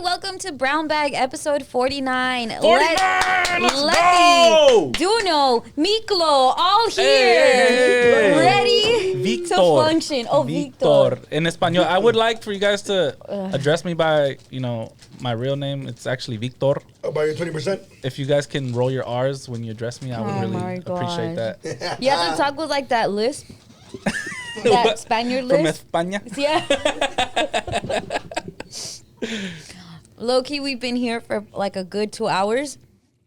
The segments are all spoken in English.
welcome to Brown Bag episode 49. 49! Let's go! Duno, Miklo, all here. Hey. Ready Victor. to function. Oh, Victor. In Espanol. I would like for you guys to address me by, my real name. It's actually Victor. About your 20%? If you guys can roll your R's when you address me, I would really appreciate that. You have to talk with like that lisp. That Spaniard lisp. From España? Yeah. Low-key, we've been here for like a good 2 hours,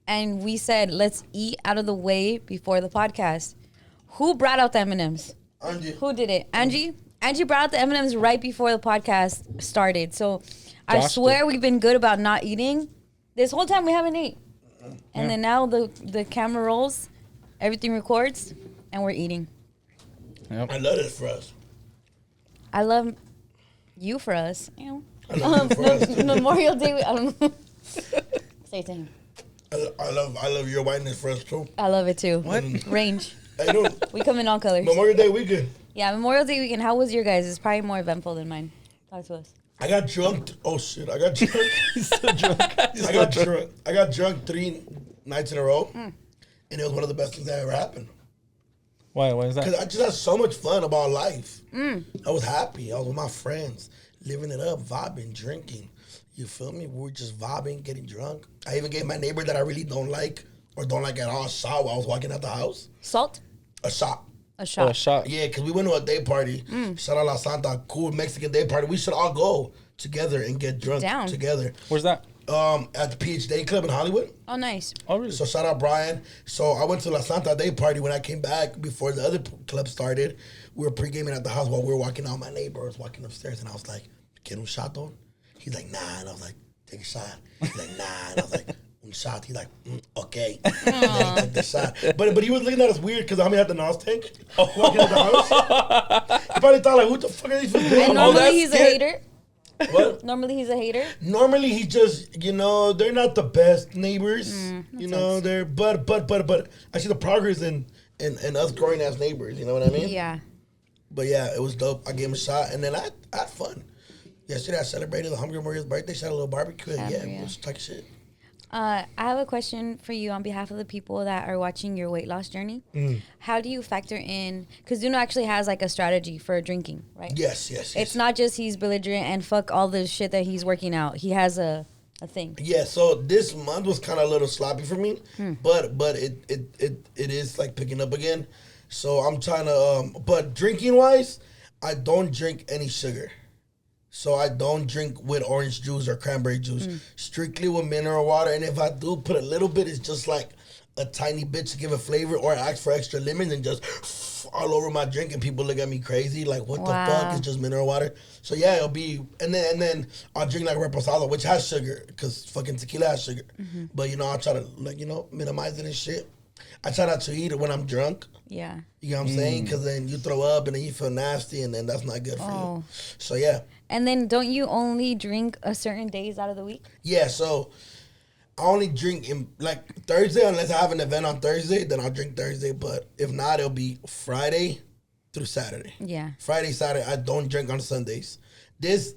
and we said, let's eat out of the way before the podcast. Who brought out the M&Ms? Angie. Who did it? Angie? Angie brought out the M&Ms right before the podcast started. So I swear we've been good about not eating. This whole time we haven't ate. And then now the camera rolls, everything records, and we're eating. Yep. I love this for us. I love you for us. I love you for us. Memorial Day, I don't know. Say it to him. I love your whiteness for us too. I love it too. What? Range. I know. We come in all colors. Memorial Day weekend. Yeah, Memorial Day weekend. How was your guys'? It's probably more eventful than mine. Talk to us. I got drunk. Oh shit! I got drunk. He's so drunk. I got drunk 3 nights in a row, and it was one of the best things that ever happened. Why is that? Because I just had so much fun about life. I was happy. I was with my friends, living it up, vibing, drinking. You feel me? We were just vibing, getting drunk. I even gave my neighbor that I really don't like or don't like at all a shot while I was walking out the house. Salt? A shot. A shot. Oh, a shot. Yeah, because we went to a day party. Shout out La Santa, cool Mexican day party. We should all go together and get drunk together. Where's that? At the PhD Club in Hollywood. Oh, nice. Oh, really? So shout out Brian. So I went to La Santa Day party. When I came back before the other club started, we were pre-gaming at the house while we were walking out. My neighbor was walking upstairs, and I was like, "Get un shot, though?" He's like, "Nah," and I was like, "Take a shot." He's like, "Nah," and I was like, "Un shot." He's like, "Okay." And then he took the shot. But he was looking at us weird because Homie had the NOS tank walking out the house. He probably thought like, "What the fuck are these people doing?" And normally he's a hater. What? Normally he's a hater. Normally he just, they're not the best neighbors. They're but I see the progress in us growing as neighbors. You know what I mean? Yeah. But yeah, it was dope. I gave him a shot, and then I had fun. Yesterday I celebrated the Hungry Maria's birthday. Shot a little barbecue. And it was like shit. I have a question for you on behalf of the people that are watching your weight loss journey. How do you factor in, because Duno actually has like a strategy for drinking, right? Yes. It's not just he's belligerent and fuck all the shit that he's working out. He has a thing. Yeah, so this month was kind of a little sloppy for me, but it is like picking up again. So I'm trying to, but drinking wise, I don't drink any sugar. So I don't drink with orange juice or cranberry juice. Strictly with mineral water. And if I do put a little bit, it's just like a tiny bit to give a flavor, or I ask for extra lemon and just all over my drink, and people look at me crazy. Like, what the fuck? It's just mineral water. So yeah, it'll be, and then I'll drink like reposado, which has sugar, because fucking tequila has sugar. But I'll try to minimize it and shit. I try not to eat it when I'm drunk. Yeah. You know what I'm saying? Because then you throw up and then you feel nasty, and then that's not good for you. So yeah. And then don't you only drink a certain days out of the week? Yeah, so I only drink in like Thursday, unless I have an event on Thursday, then I'll drink Thursday. But if not, it'll be Friday through Saturday. Yeah. Friday, Saturday, I don't drink on Sundays. This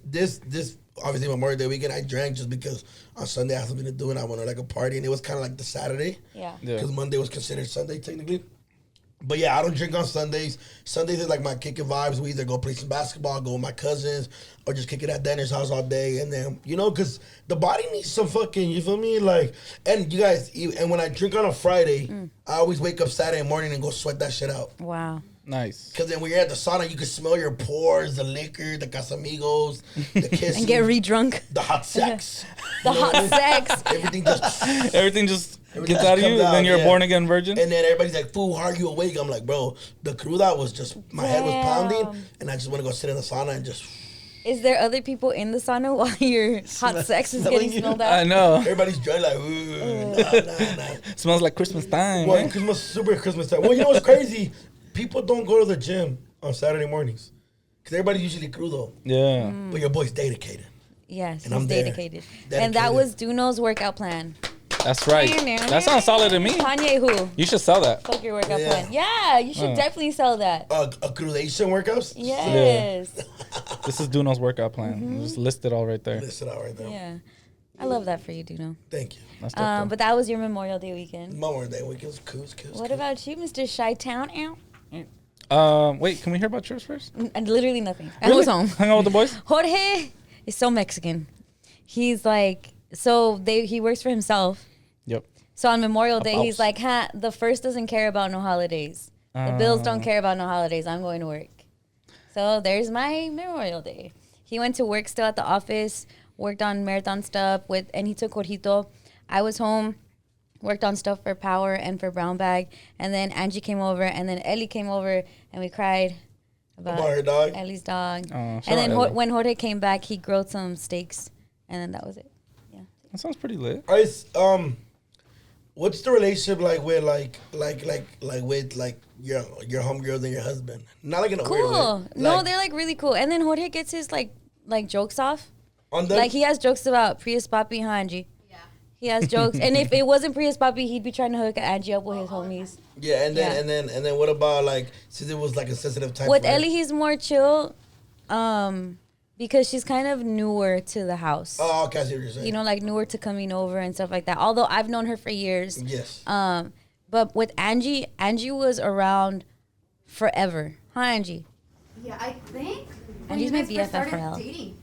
obviously Memorial Day weekend, I drank just because on Sunday I had something to do and I went to like a party, and it was kind of like the Saturday. Yeah. Because Monday was considered Sunday technically. But yeah, I don't drink on Sundays. Sundays is like my kicking vibes. We either go play some basketball, go with my cousins, or just kick it at Dennis' house all day. And then, because the body needs some fucking, you feel me? Like, and you guys, and when I drink on a Friday, I always wake up Saturday morning and go sweat that shit out. Wow. Nice. Because then when you're at the sauna, you can smell your pores, the liquor, the Casamigos, the kissing. And get re-drunk. The hot sex. The hot sex. Everything just gets out of you, and then you're a born-again virgin? And then everybody's like, fool, how are you awake? I'm like, bro, the cruda was just, my head was pounding, and I just want to go sit in the sauna and just... Is there other people in the sauna while your hot sex is getting smelled out? I know. Everybody's drunk like, nah. Smells like Christmas time. Well, super Christmas time. Well, you know what's crazy? People don't go to the gym on Saturday mornings. Because everybody's usually crudo. Yeah. But your boy's dedicated. Yes, and he's dedicated. And that was Duno's workout plan. That's right. That sounds solid to me. Kanye who? You should sell that. Fuck your workout plan. Yeah, you should definitely sell that. Accrudation workouts? Yes. This is Duno's workout plan. Just list it all right there. List it out right there. Yeah. I love that for you, Duno. Thank you. But that was your Memorial Day weekend. Memorial Day weekend was cool. What about you, Mr. Chi-Town? Wait, can we hear about yours first? And literally nothing. Really? I was home. Hung out with the boys? Jorge is so Mexican. He's like, he works for himself. Yep. So on Memorial Day, he's like, the first doesn't care about no holidays. The bills don't care about no holidays. I'm going to work. So there's my Memorial Day. He went to work still at the office, worked on marathon stuff and he took Jorgito. I was home, worked on stuff for Power and for Brown Bag. And then Angie came over and then Ellie came over and we cried about her dog. Ellie's dog. And then when Jorge came back, he grilled some steaks and then that was it. Yeah. That sounds pretty lit. What's the relationship like with with your homegirls and your husband? Not like in a weird way. No, they're like really cool. And then Jorge gets his like jokes off. On them? Like he has jokes about Prius Papi and Angie. Yeah. He has jokes. And if it wasn't Prius Papi, he'd be trying to hook Angie up with his homies. Yeah, and then what about like since it was like a sensitive time with Ellie, he's more chill. Because she's kind of newer to the house. Oh, okay, I see what you're saying. You know, like newer to coming over and stuff like that. Although I've known her for years. Yes. But with Angie was around forever. Huh, Angie? Yeah, I think. Angie's my BFF for hell. Dating.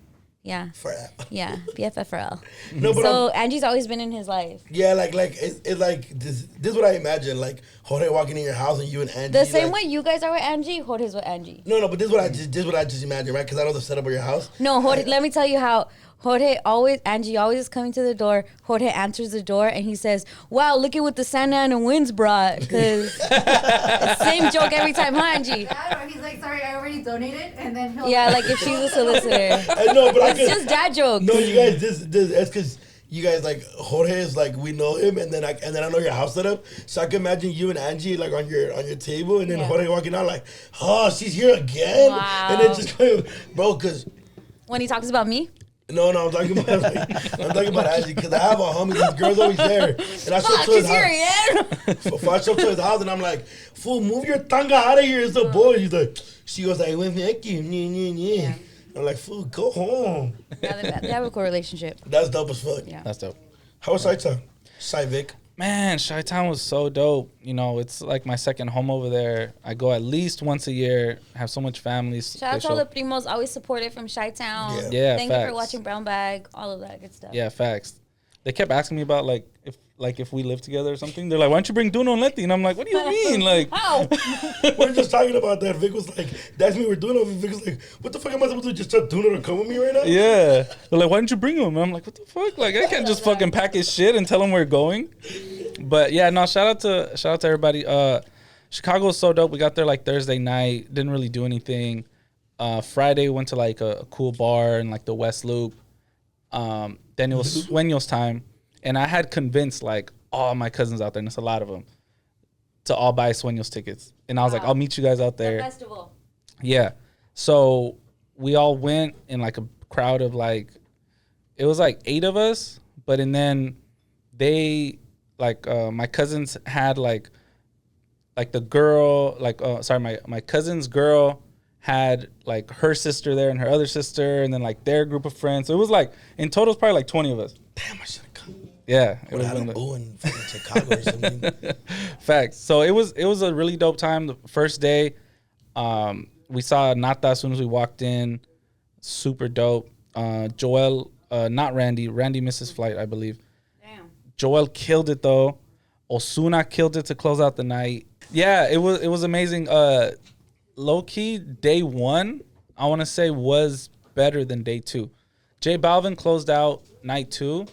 Yeah. Forever. Yeah, BFF for hell. No, but so Angie's always been in his life. Yeah, like it's like this is what I imagine. Like Jorge walking in your house and you and Angie. The same way you guys are with Angie, Jorge's with Angie. No, but this is what I just imagine, right? Because I know the setup of your house. No, Jorge, let me tell you how Angie always is coming to the door. Jorge answers the door and he says, "Wow, look at what the Santa Ana winds brought." Because same joke every time, huh, Angie? Yeah, or he's like, "Sorry, I already donated," and then he'll. Yeah, like if she's a solicitor. I know, but it's just dad jokes. No, you guys, this it's because you guys like Jorge is like we know him, and then I know your house setup, so I can imagine you and Angie like on your table, and then Jorge walking out like, "Oh, she's here again," and then just bro, because when he talks about me. No, I'm talking about Angie because I have a homie. This girl's always there, and I show up to his house. I show up to his house, and I'm like, "Fool, move your tanga out of here." It's the boy. He's like, she goes like, "With me, yeah." I'm like, "Fool, go home." Yeah, they have a cool relationship. That's dope as fuck. Yeah, that's dope. How was Chi-Town? Vic? Man, Chi-Town was so dope. You know, it's like my second home over there. I go at least once a year. Have so much family. Shout out to all the primos, always supported from Chi-Town. Yeah, Thank you for watching Brown Bag, all of that good stuff. Yeah, facts. They kept asking me about if we live together or something. They're like, "Why don't you bring Duno and Letty?" And I'm like, "What do you mean?" Like, how? We're just talking about that. Vic was like, "That's me. We're doing it." Vic was like, "What the fuck am I supposed to do? Just tell Duno to come with me right now?" Yeah. They're like, "Why didn't you bring him?" And I'm like, "What the fuck? Like, I can't just fucking pack his shit and tell him we're going." But yeah, no. Shout out to everybody. Chicago was so dope. We got there like Thursday night. Didn't really do anything. Friday went to like a cool bar in like the West Loop. Then it was Sueños time. And I had convinced like all my cousins out there, and it's a lot of them, to all buy Sueños tickets. And I was like, I'll meet you guys out there. The festival. Yeah. So we all went in like a crowd of like, it was like 8 of us, and then they like my cousins had like the girl, my cousin's girl had like her sister there and her other sister and then like their group of friends. So it was like in total it's probably like 20 of us. Damn, I should have come. Yeah, it was in Chicago or something. Facts. So it was a really dope time. The first day, we saw Nata as soon as we walked in. Super dope. Joel, not Randy. Randy missed his flight, I believe. Damn. Joel killed it though. Osuna killed it to close out the night. Yeah, it was amazing. Low key, day 1, I want to say was better than day 2. J Balvin closed out night 2.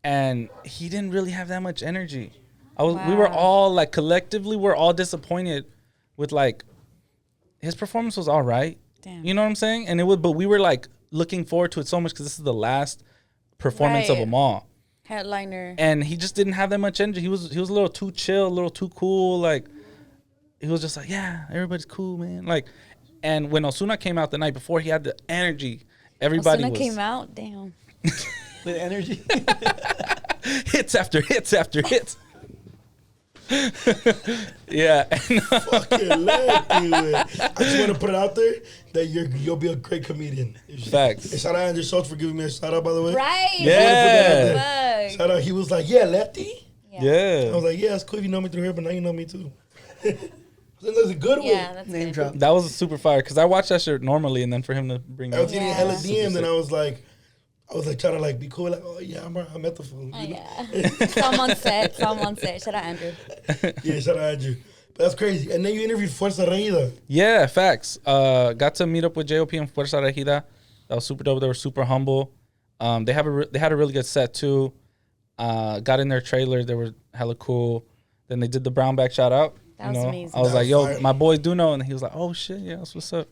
And he didn't really have that much energy. We were all like collectively, we're all disappointed with like his performance was all right. Damn. You know what I'm saying? And but we were like looking forward to it so much because this is the last performance of them all. Headliner. And he just didn't have that much energy. He was a little too chill, a little too cool. Like he was just like, yeah, everybody's cool, man. Like, and when Osuna came out the night before, he had the energy. Everybody Osuna came out, damn. With energy. Hits after hits after hits. Yeah. Fucking Letty, man. I just want to put it out there that you'll be a great comedian. Facts. And shout out Andrew Schultz for giving me a shout out, by the way. Right. Yeah. Shout out. He was like, yeah, Letty. Yeah. I was like, yeah, it's cool if you know me through here, but now you know me too. That's a good one. Yeah, that's Name good. drop. That was super fire because I watched that shit normally, and then for him to bring I it was up. eating hella DM, and I was like trying to like be cool, like, oh yeah, I met the fool. Oh, yeah. Someone said. Shout out Andrew. Yeah, shout out Andrew. But that's crazy. And then you interviewed Fuerza Regida. Yeah, facts. Got to meet up with JOP and Fuerza Regida. That was super dope. They were super humble. They had a really good set too. Got in their trailer. They were hella cool. Then they did the brown bag shout out. That was amazing. I was That like, was yo, fire. my boys do know, and he was like, oh shit, yeah, that's what's up.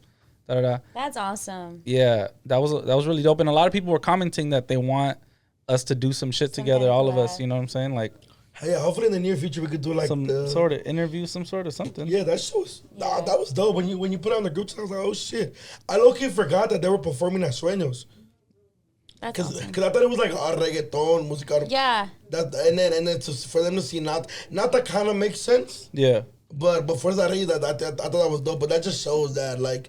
Da-da-da. That's awesome. Yeah, that was really dope. And a lot of people were commenting that they want us to do some shit together, kind of all of us. collab. You know what I'm saying? Like Yeah, hopefully in the near future we could do like some sort of interview, some sort of something. Yeah, that shows. Nah, that was dope. When you put it on the group chat, I was like, oh shit. I low-key forgot that they were performing at Sueños. That's Cause awesome. I thought it was like reggaeton, música. Yeah. And then for them to see not that kind of makes sense. Yeah. But for that reason, I thought that was dope. But that just shows that like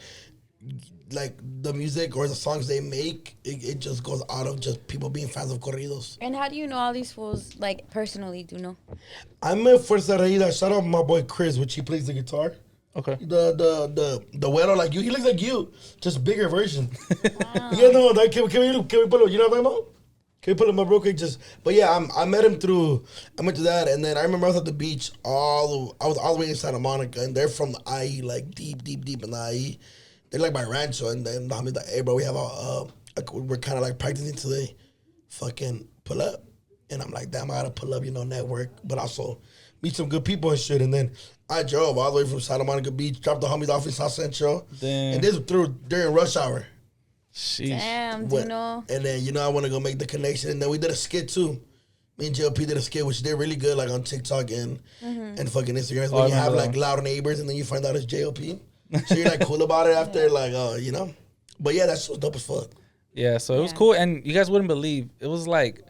the music or the songs they make, it just goes out of just people being fans of corridos. And how do you know all these fools, like, personally, do you know? I met Fuerza Regida. Shout out my boy Chris, which he plays the guitar. Okay. The güero like you, he looks like you, just bigger version. Yeah, no, that can we pull him? You know what I'm talking about? Can we pull him up real quick? But yeah, I met him I went to that, and then I remember I was at the beach I was all the way in Santa Monica, and they're from the IE, like deep in the IE. They're like by Rancho, and then the homie's like, hey bro, we have we're kind of like practicing today, fucking pull up, and I'm like, damn, I gotta pull up, network, but also meet some good people and shit, and then I drove all the way from Santa Monica Beach, dropped the homies off in South Central, Damn. and this was during rush hour. Sheesh. Damn, do you know? And then, I want to go make the connection. And then we did a skit, too. Me and JLP did a skit, which did really good, like, on TikTok and fucking Instagram. It's when you have, like, loud neighbors, and then you find out it's JLP. So you're, like, cool about it after, like, But, yeah, that's so dope as fuck. Yeah, so it was cool. And you guys wouldn't believe, it was like,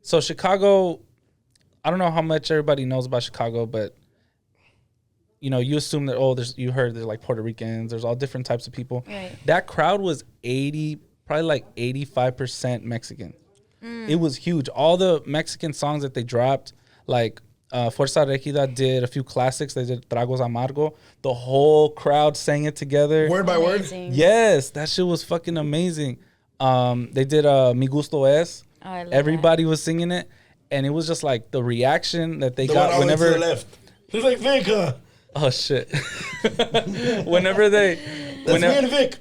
so Chicago, I don't know how much everybody knows about Chicago, but, you assume that, you heard there's like Puerto Ricans, there's all different types of people. Right. That crowd was probably like 85% Mexican. It was huge. All the Mexican songs that they dropped, like Fuerza Regida did a few classics. They did Tragos Amargo. The whole crowd sang it together. Word by word. Amazing. Yes, that shit was fucking amazing. They did Mi Gusto Es. Oh, I love Everybody was singing it. And it was just like the reaction that they The got one always whenever. to the left. He's like, Vic, Oh shit! Whenever they, that's me and Vic.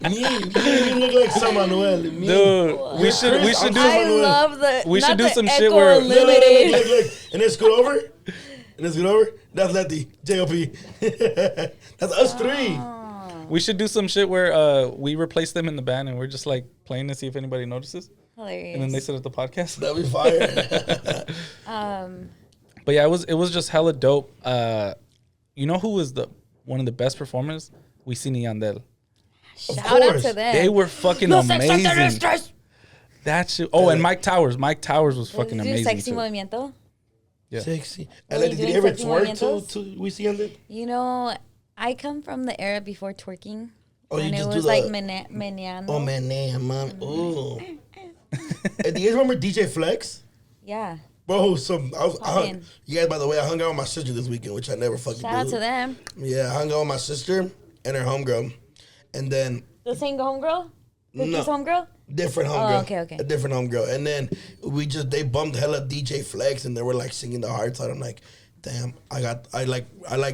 me look like San Manuel. dude, we should do. I love the. We should not do the some Echo shit where- Unlimited. Look. And then scoot over. That's Letty, JLP. That's us three. We should do some shit where we replace them in the band and we're just like playing to see if anybody notices, Hilarious. and then they sit at the podcast. That'd be fire. But yeah, it was just hella dope. You know who was one of the best performers? We seen Yandel. Shout out course. to them. They were fucking Los amazing. extraterrestres. That shit. Oh, and Mike Towers. Mike Towers was fucking Did you do amazing. Sexy too. Movimiento? Yeah. Sexy. Were And you did doing you ever sexy twerk movimientos? to We See Yandel? You know, I come from the era before twerking. Oh, you when it just do was the- like meneando. Oh, man, ooh. And do you guys remember DJ Flex? Yeah. Bro, Poppin'. you guys, by the way, I hung out with my sister this weekend, which I never fucking Shout out do. to them. Yeah, I hung out with my sister and her homegirl. And then, The same homegirl? Vicky's No. homegirl? different homegirl. okay. A different homegirl. And then they bumped hella DJ Flex and they were like singing the hard side. I'm like, damn, I like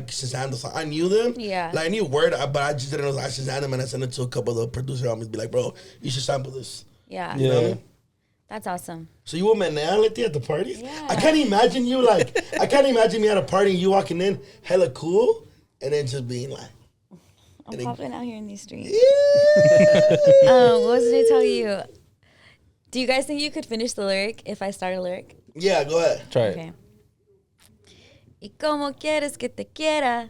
Shazam the song. I knew them. Yeah. Like I knew word, but I just didn't know I Shazam them, and I sent it to a couple of the producer homies, be like, bro, you should sample this. Yeah. You know what I Yeah. mean? That's awesome. So you were menality at the parties? Yeah. I can't imagine you I can't imagine me at a party and you walking in hella cool and then just being like, I'm popping out here in these streets. yeah. What was I tell you? Do you guys think you could finish the lyric if I start a lyric? Yeah, go ahead. Try it. Okay. ¿Y cómo quieres que te quiera?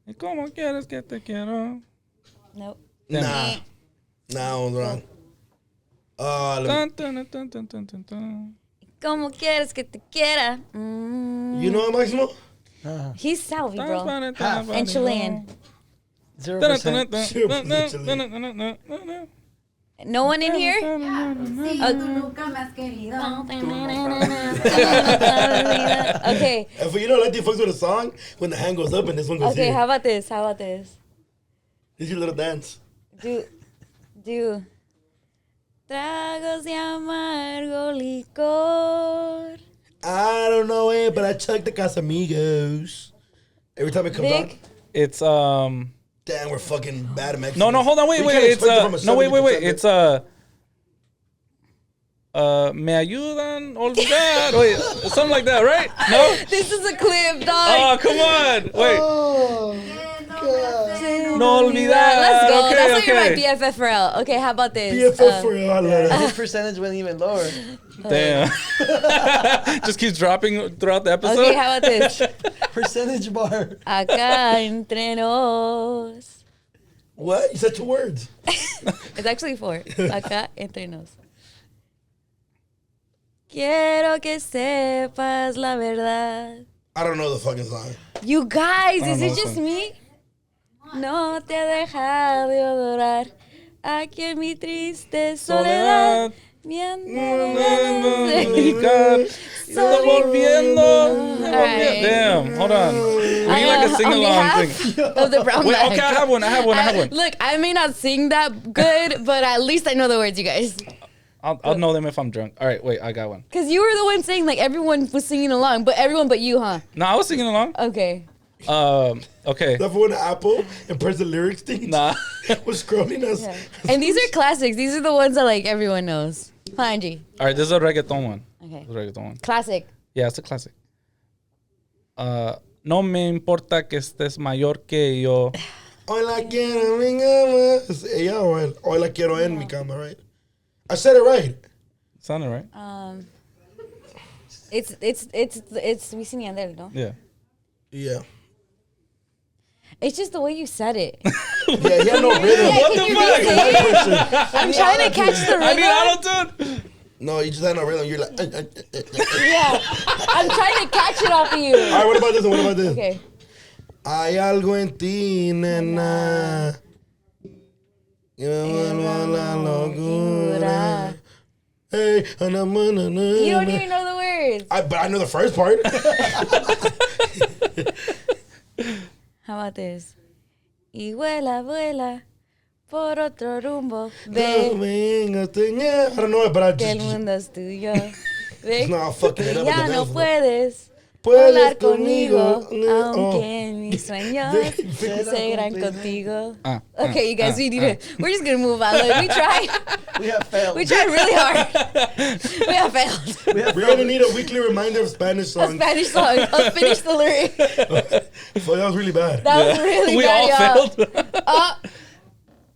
¿Y cómo quieres que te quiero? Nope. Nah, I was wrong. Let me, Dun, dun, dun, dun, dun, dun, dun. Como quieres que te quiera. You know Maximo? He's Salvi, bro. Half. And Chilean. 0%. No one in here? Sí, tú nunca me has querido. Okay. And for, you know, Letty fucks with a song when the hand goes up and this one goes Okay, here. how about this? This is your little dance. Do. Tragos de amargo licor. I don't know it, but I chugged the Casamigos. Every time it comes Vic? on. It's Damn, we're fucking bad at Mexican. No, hold on, wait. It's wait. It's me ayudan olvidar. Wait, something like that, right? No. This is a clip, dog. Oh, come on. Wait. No olvidar. Let's go. Okay, That's what you're okay. my BFF for real. Okay, how about this? BFF for real. I love it. His percentage went even lower. Damn. Just keeps dropping throughout the episode. Okay, how about this? Percentage bar. Acá entre nos. What? You said 2 words. It's actually 4. Acá entre nos. Quiero que sepas la verdad. I don't know the fucking song. You guys, I is don't it know just this me? No te he dejado de adorar. Aquí en mi triste soledad. Estoy volviendo. Alright. Damn, hold on. We need like a sing-along thing. Of the brown Wait, bag. okay, I have one. Look, I may not sing that good, but at least I know the words, you guys. I'll know them if I'm drunk. All right, wait, I got one. Because you were the one saying like everyone was singing along, but everyone but you, huh? No, I was singing along. Okay. Okay. That for when Apple and press the lyrics thing. Nah. Was scrolling us. Yeah. And these are classics. These are the ones that like everyone knows. Huh, Angie? All right, this is a reggaeton one. Okay. This is a reggaeton one. Classic. Yeah, it's a classic. No me importa que estés mayor que yo. Hoy la quiero en mi cama. Es ella o él. Hoy la quiero en mi cama, right? I said it right. Sounded right? It's Wisin y Yandel, no? Yeah. Yeah. It's just the way you said it. Yeah, he had no rhythm. What the fuck? I'm trying to catch the I need rhythm. auto-tune. No, you just had no rhythm. You're like. Yeah. I'm trying to catch it off of you. All right, what about this one? What about this? Okay. Hay algo en ti, nena. Yo vuelvo la locura. Hey, You don't even know the words. But I know the first part. How about this? Y vuela, vuela por otro rumbo. No Ve vengas, I don't know it, but I que el just. mundo es tuyo. Ve No, I'm fucking it up. ya with the no dance. puedes Puedes volar conmigo, conmigo, aunque mis sueños seguirán contigo. Okay, you guys, we need to. We're just gonna move on. Like, we tried. We have failed. We tried really hard. We have failed. We're gonna need a weekly reminder of Spanish A songs. Spanish song. I'll finish the lyric. So that was really bad. That was really We bad, all y'all. failed.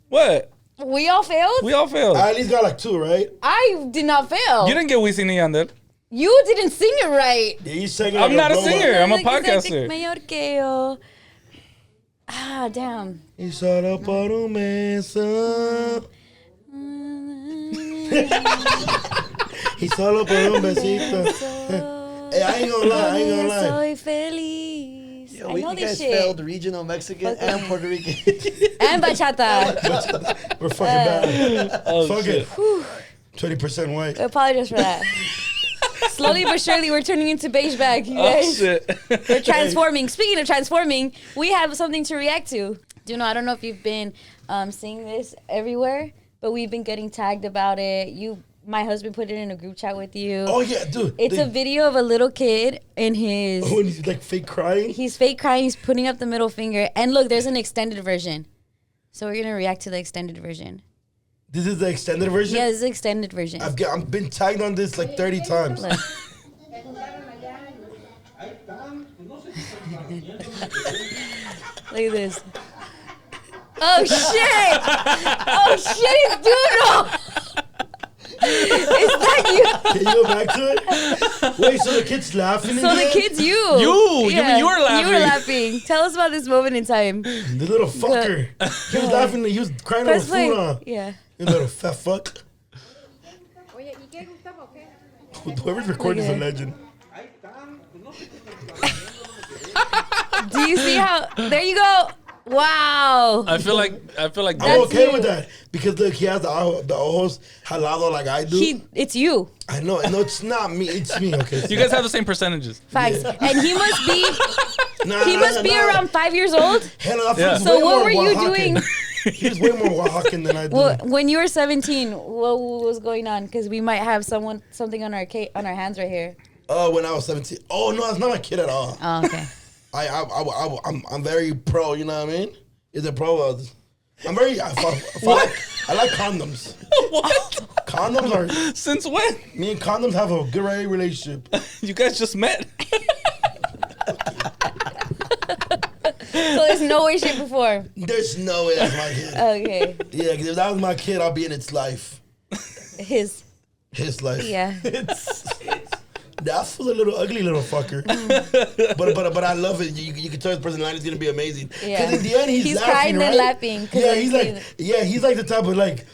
What? We all failed? We all failed. I at least got like 2, right? I did not fail. You didn't get Wisin y Yandel. You didn't sing it right. Yeah, you sang it I'm like not a robot. singer. I'm a Like, podcaster. Mayor que yo. Ah, damn. Y solo por un beso. Y solo por un besito. Hey, I ain't gonna lie. Soy feliz. Yo, I we know you this guys shit. failed regional Mexican and Puerto Rican. And bachata. We're fucking bad. Oh, Fuck shit. it. 20% white. I apologize for that. Slowly but surely, we're turning into beige bag, you Oh, guys. shit. We're transforming. Speaking of transforming, we have something to react to. I don't know if you've been seeing this everywhere, but we've been getting tagged about it. My husband put it in a group chat with you. Oh, yeah, dude. It's a video of a little kid in his... When he's like fake crying. He's fake crying. He's putting up the middle finger. And look, there's an extended version. So we're going to react to the extended version. This is the extended version? Yeah, this is the extended version. I've been tagged on this like 30 times. Look. Look at this. Oh, shit! Oh, shit, it's Duno! Is that you? Can you go back to it? Wait, so the kid's laughing So again? the kid's you. You mean you were laughing. You were laughing. Tell us about this moment in time. The little fucker. He was laughing. He was crying Press over play. food on. Yeah. You little fat fuck. Whoever's recording is a legend. Do you see how? There you go. Wow. I feel like I'm okay you. with that because look, he has the ojos jalado like I do. It's you. I know, no, it's not me. It's me. Okay, you guys have the same percentages. Facts. Yeah. And he must be. He must be around 5 years old. Hell, Yeah. So what were you doing? He's way more Oaxacan than I do. Well, when you were 17, what was going on? Because we might have something on our hands right here. Oh, when I was 17. Oh no, it's not my kid at all. Oh, okay. I'm very pro. You know what I mean? Is it pro? I'm very. I like condoms. What? Condoms are. Since when? Me and condoms have a good relationship. You guys just met. So there's no way, shape, or form. There's no way that's my kid. Okay. Yeah, because if that was my kid, I'll be in its life. His life. Yeah. That was a little ugly little fucker. But I love it. You can tell his personality is gonna be amazing. Yeah. Because in the end he's laughing, crying right? and laughing. Yeah, he's like the type of like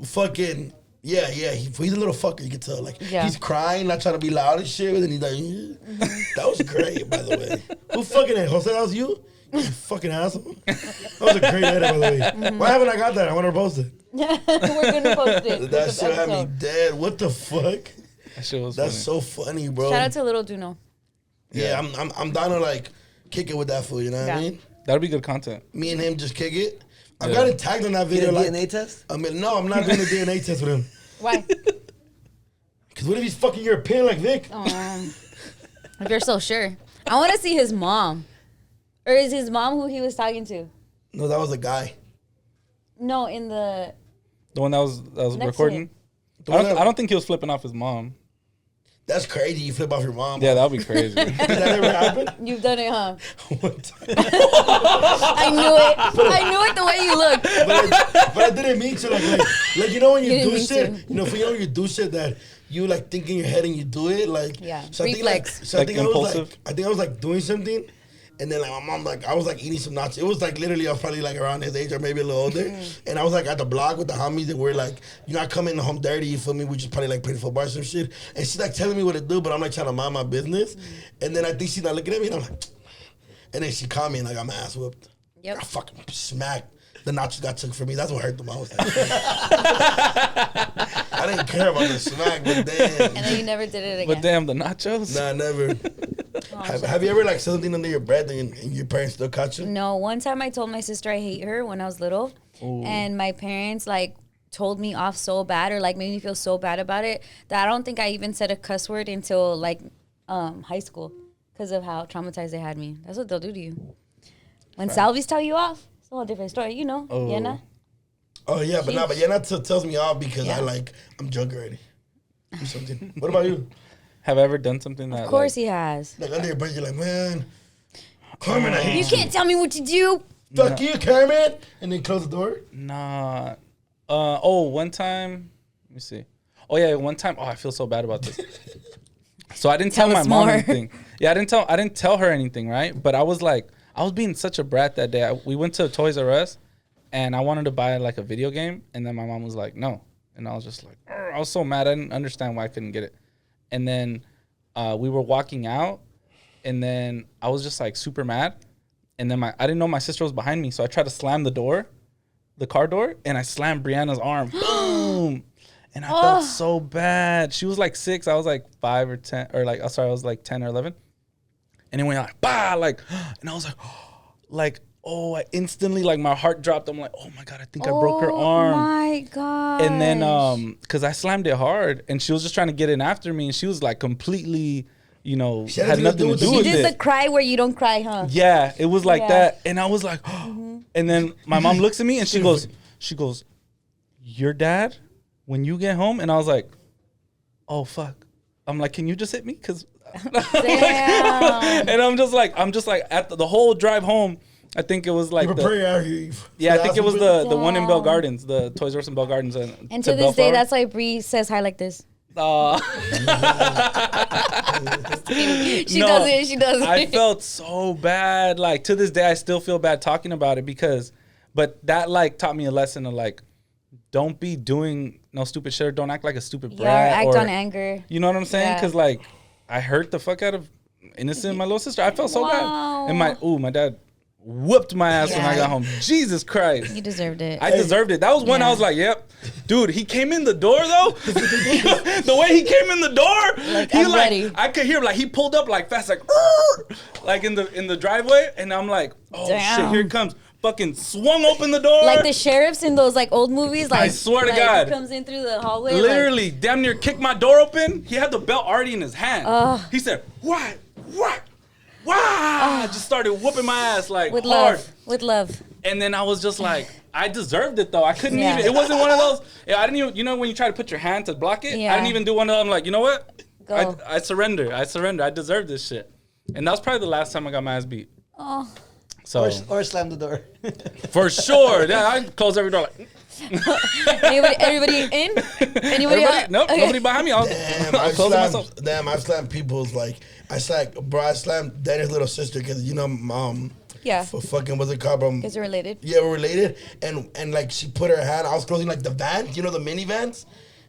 fucking he's a little fucker. You can tell like he's crying, not trying to be loud and shit, and he's like, that was great by the way. Who fucking it? Jose, that was you? You fucking asshole. That was a great edit by the way. Why haven't I got that? I want to post it. We're gonna post it. That shit had me dead. What the fuck? That shit was That's so funny, bro. Shout out to Little Duno. Yeah, I'm down to like kick it with that fool. You know what I mean? That'd be good content. Me and him just kick it. I've gotten tagged on that video. Get a Like DNA test? I mean, no, I'm not doing a DNA test with him. Why? Because what if he's fucking European like Vic? If you're so sure. I want to see his mom. Or is his mom who he was talking to? No, that was a guy. No, in the one that was Next recording. I don't think he was flipping off his mom. That's crazy. You flip off your mom. Yeah, that would be crazy. Did that ever happen? You've done it, huh? One time. I knew it. I knew it the way you looked. But I didn't mean to. Like you know when you You didn't do mean shit. to. You know, when you do shit that you like think in your head and you do it. Like So reflex. I think impulsive. I was like doing something. And then like my mom, like I was like eating some nachos. It was like literally I was probably like around his age or maybe a little older. And I was like at the block with the homies and we're like, you're not coming home dirty, you feel me? We just probably like playing football or some shit. And she's like telling me what to do, but I'm like trying to mind my business. And then I think she's not looking at me and I'm like, and then she caught me and I got my ass whooped. Yep. I fucking smacked. The nachos got took from me. That's what hurt the most. I didn't care about the smack, but damn. And then you never did it again. But damn, the nachos. Nah, never. Have you ever like said something under your breath and your parents still caught you? No, one time I told my sister I hate her when I was little. Ooh. And my parents like told me off so bad or like made me feel so bad about it that I don't think I even said a cuss word until like high school because of how traumatized they had me. That's what they'll do to you. When Salvies tell you off, it's a whole different story, you know. Oh. Yenna. Oh yeah, but Yenna tells me off because Yeah. I'm drunk already. Or something. What about you? Have I ever done something that? Of course he has. Like under your breath, you're like, man, Carmen, I hate You can't tell me what to do. Fuck you, Carmen, and then close the door. Nah. One time. Let me see. Oh yeah, one time. Oh, I feel so bad about this. So I didn't tell my us mom more. anything. Yeah, I didn't tell her anything, right? But I was being such a brat that day. We went to Toys R Us, and I wanted to buy like a video game, and then my mom was like, no, and I was just like, I was so mad. I didn't understand why I couldn't get it. And then we were walking out, and then I was just like super mad. And then I didn't know my sister was behind me, so I tried to slam the car door, and I slammed Brianna's arm. Boom! And I felt so bad. She was like 6, I was like 5 or 10, or like, I was like 10 or 11. And it went like, bah! Like, and I was like, I instantly, like, my heart dropped. I'm like, oh my God, I think I broke her arm. Oh my God. And then, because I slammed it hard, and she was just trying to get in after me, and she was like completely, had nothing to do She with did it. the cry where you don't cry, huh? Yeah, it was like Yeah. that. And I was like, and then my mom looks at me and she goes, your dad, when you get home? And I was like, oh, fuck. I'm like, can you just hit me? Because, Damn. and I'm just like at the whole drive home, I think it was like, I think it was the one in Bell Gardens, the Toys R Us in Bell Gardens. And to this day, that's why Bree says hi like this. She does it. I felt so bad. Like, to this day, I still feel bad talking about it but that like taught me a lesson of like, don't be doing no stupid shit, or don't act like a stupid Yeah, brat. act or, on anger. You know what I'm saying? Yeah. Because, like, I hurt the fuck out of innocent my little sister. I felt so bad. And my dad whooped my ass when I got home. Jesus Christ. You deserved it. I deserved it. That was when I was like, yep. Dude, he came in the door, though. The way he came in the door, Like, he I'm ready. I could hear him, like, he pulled up, like, fast, like in the driveway. And I'm like, oh, Damn. shit, here it comes. Fucking swung open the door. Like the sheriffs in those like old movies. Like, I swear to like, God. He comes in through the hallway. Literally, damn near kicked my door open. He had the belt already in his hand. He said, what? Wow! Just started whooping my ass like with hard. With love. And then I was just like, I deserved it though. I couldn't even. It wasn't one of those. I didn't even. You know when you try to put your hand to block it? Yeah. I didn't even do one of them. Like, you know what? Go. I surrender. I deserve this shit. And that was probably the last time I got my ass beat. Oh. So Or slam the door. for sure. Yeah, I close every door. Like, Everybody in? Anybody out? Nope. Okay. Nobody behind me. I'll close it myself. I've slammed people's like I slammed Danny's little sister because Yeah. for fucking what's it called, bro? Is it related? Yeah, we're related, and like she put her hand. I was closing like the van, you know, the minivans.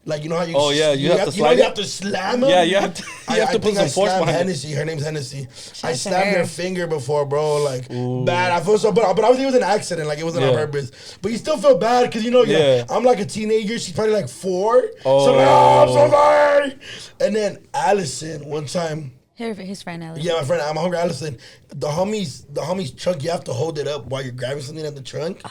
Like, you know how you... Oh, yeah, you have to slide you it? have to slam them? Yeah, you have to put some force behind it. Hennessy. Her name's Hennessy. I to slammed her. her finger before, bro. Like, bad. I feel so bad. But obviously it was an accident. Like, it wasn't on purpose. But you still feel bad because, you know, I'm like a teenager. She's probably like 4. Oh. So I'm like, oh, I'm so sorry. And then Allison, one time... His friend Alex. Yeah, my friend, I'm hungry. Allison, the homie's trunk, you have to hold it up while you're grabbing something at the trunk.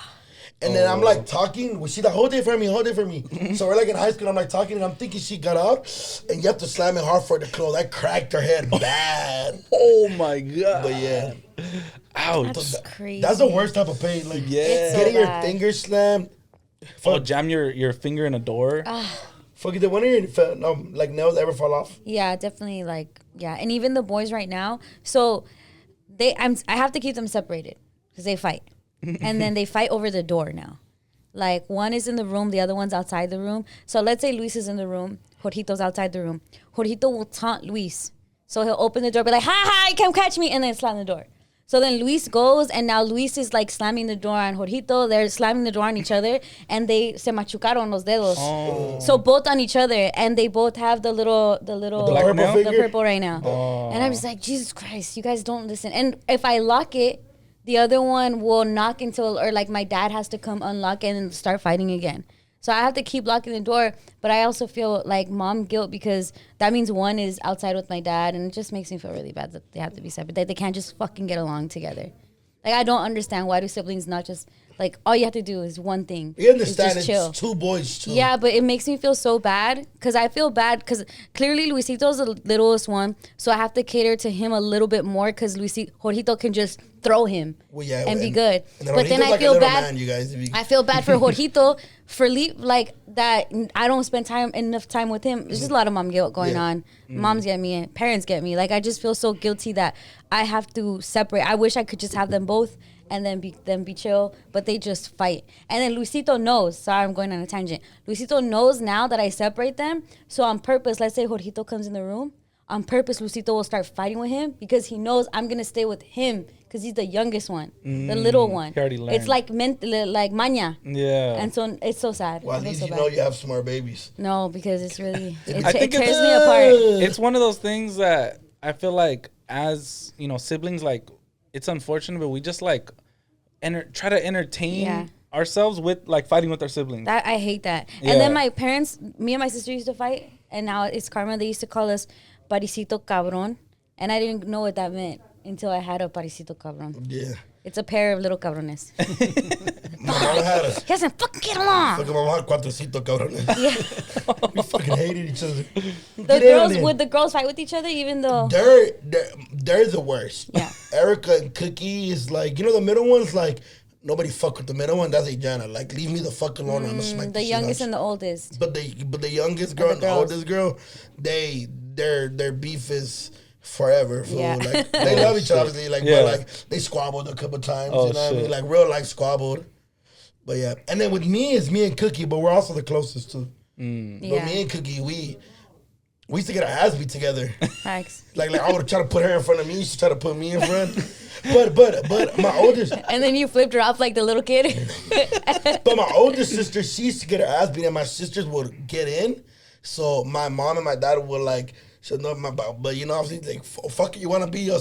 And then I'm like talking. Well, she's like, hold it for me. So we're like in high school. I'm like talking, and I'm thinking she got out, and you have to slam it hard for her to close. I cracked her head bad. Oh my God. But yeah, ouch. That's crazy. that's the worst type of pain. Like, Yeah. so getting your bad. finger slammed. Oh, jam your finger in a door. Fuck, did one of your nails ever fall off? Yeah, definitely. Like, yeah, and even the boys right now. So I have to keep them separated because they fight, and then they fight over the door now. Like, one is in the room, the other one's outside the room. So let's say Luis is in the room, Jorgito's outside the room. Jorgito will taunt Luis, so he'll open the door, be like, "Ha, come catch me," and then slam the door. So then Luis goes, and now Luis is like slamming the door on Jorgito. They're slamming the door on each other, and they se machucaron los dedos. Oh. So both on each other, and they both have the black nail? the purple right now. And I'm just like, Jesus Christ, you guys don't listen. And if I lock it, the other one will knock until, or like my dad has to come unlock it and start fighting again. So I have to keep locking the door, but I also feel like mom guilt because that means one is outside with my dad, and it just makes me feel really bad that they have to be separate. That they can't just fucking get along together. Like, I don't understand, why do siblings not just, like, all you have to do is one thing. You understand? Just chill. It's 2 boys too. Yeah, but it makes me feel so bad because I feel bad because clearly Luisito's the littlest one, so I have to cater to him a little bit more because Jorgito can just throw him and be good. And then but then Jorgito's I like a feel little bad. man, you guys, I feel bad for Jorgito for like that. I don't spend enough time with him. There's just a lot of mom guilt going on. Moms get me, and parents get me. Like, I just feel so guilty that I have to separate. I wish I could just have them both and then be chill, but they just fight. And then Luisito knows. Sorry, I'm going on a tangent. Luisito knows now that I separate them. So on purpose, let's say Jorgito comes in the room. On purpose, Luisito will start fighting with him because he knows I'm gonna stay with him because he's the youngest one, the little one. He already learned. It's like maña. Yeah. And so it's so sad. Well, I at feel least so you bad. know you have smart babies. No, because it's really I it think tears it's- me apart. It's one of those things that I feel like as, siblings, like, it's unfortunate, but we just like try to entertain ourselves with like fighting with our siblings. That I hate that. Yeah. And then my parents, me and my sister used to fight, and now it's karma. They used to call us parisito cabrón, and I didn't know what that meant until I had a parisito cabrón. Yeah. It's a pair of little cabrones. My mom had us. You guys can fucking get along. Fucking my mom had cuatrocito cabrones. We fucking hated each other. Would the girls fight with each other even though They're the worst. Yeah. Erica and Cookie is like, the middle one's like, nobody fuck with the middle one. That's Ajana. Like, leave me the fuck alone. I'm gonna smack the shit youngest out and the oldest? But the youngest girl and the girls. oldest girl, their beef is forever. Fool. Yeah. Like, they love each other, obviously. Like, Yeah. but like they squabbled a couple times. Oh, you know what I shit. mean? Like real life squabbled. But yeah, and then with me, it's me and Cookie, but we're also the closest too. But Yeah. me and Cookie, We used to get our ass beat together. Facts. Like I would try to put her in front of me. She'd try to put me in front. But my oldest. And then you flipped her off like the little kid. But my oldest sister, she used to get her ass beat, and my sisters would get in. So my mom and my dad would like. So no, but you know, obviously, like, fuck it, you want to be a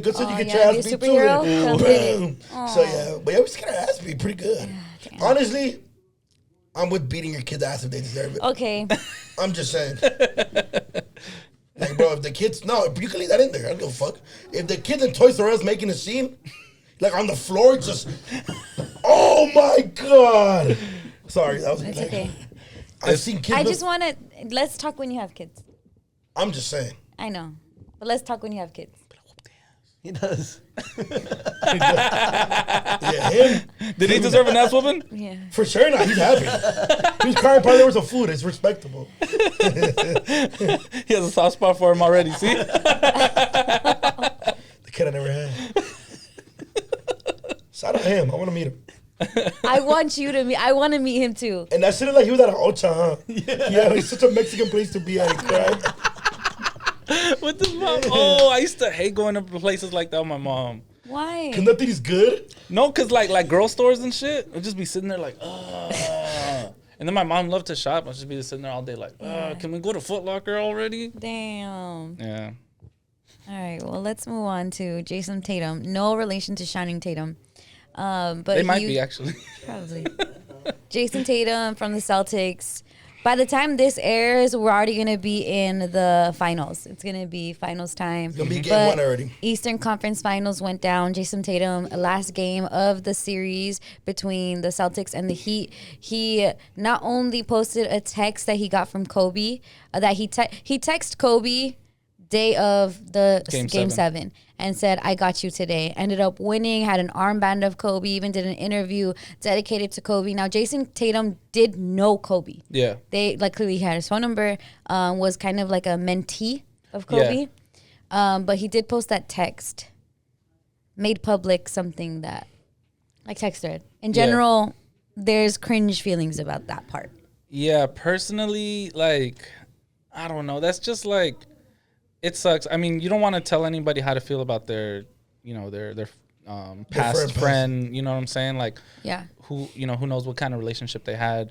good son, you get your ass beat too. So yeah, but yeah, we just get our ass beat pretty good. Honestly, I'm with beating your kid's ass if they deserve it. Okay. I'm just saying. Like, bro, if the kids, no, you can leave that in there. I don't give a fuck. If the kids in Toys R Us making a scene, like on the floor, just, oh my God. Sorry, that was It's okay. I've seen kids. I just want to, let's talk when you have kids. I'm just saying. I know. But let's talk when you have kids. He does. Yeah, him. Did he deserve an ass whooping? Yeah. For sure not. He's happy. He was crying probably there was some food. It's respectable. He has a soft spot for him already. See? The kid I never had. Shout out him. I want to meet him. I want to meet him too. And that shit like he was at an Ocha, huh? Yeah, it's such a Mexican place to be at. Right? With this mom. Oh, I used to hate going to places like that with my mom. Why? Cause nothing is good. No, cause like girl stores and shit, I'd just be sitting there like, and then my mom loved to shop. I'd just be sitting there all day like, can we go to Foot Locker already? Damn. Yeah. All right. Well, let's move on to Jayson Tatum. No relation to Shining Tatum. But They might be actually. Probably. Jayson Tatum from the Celtics. By the time this airs, we're already going to be in the finals. It's going to be finals time. It's gonna be game one already. Eastern Conference Finals went down. Jayson Tatum, last game of the series between the Celtics and the Heat. He not only posted a text that he got from Kobe, that he texted Kobe day of the game seven and said, I got you today. Ended up winning, had an armband of Kobe, even did an interview dedicated to Kobe. Now, Jayson Tatum did know Kobe. Yeah. They clearly had his phone number, was kind of like a mentee of Kobe. Yeah. But he did post that text, made public something that, like text thread. In general, there's cringe feelings about that part. Yeah, personally, like, I don't know. That's just like, it sucks. I mean, you don't want to tell anybody how to feel about their past friend. You know what I'm saying? Like, who knows what kind of relationship they had.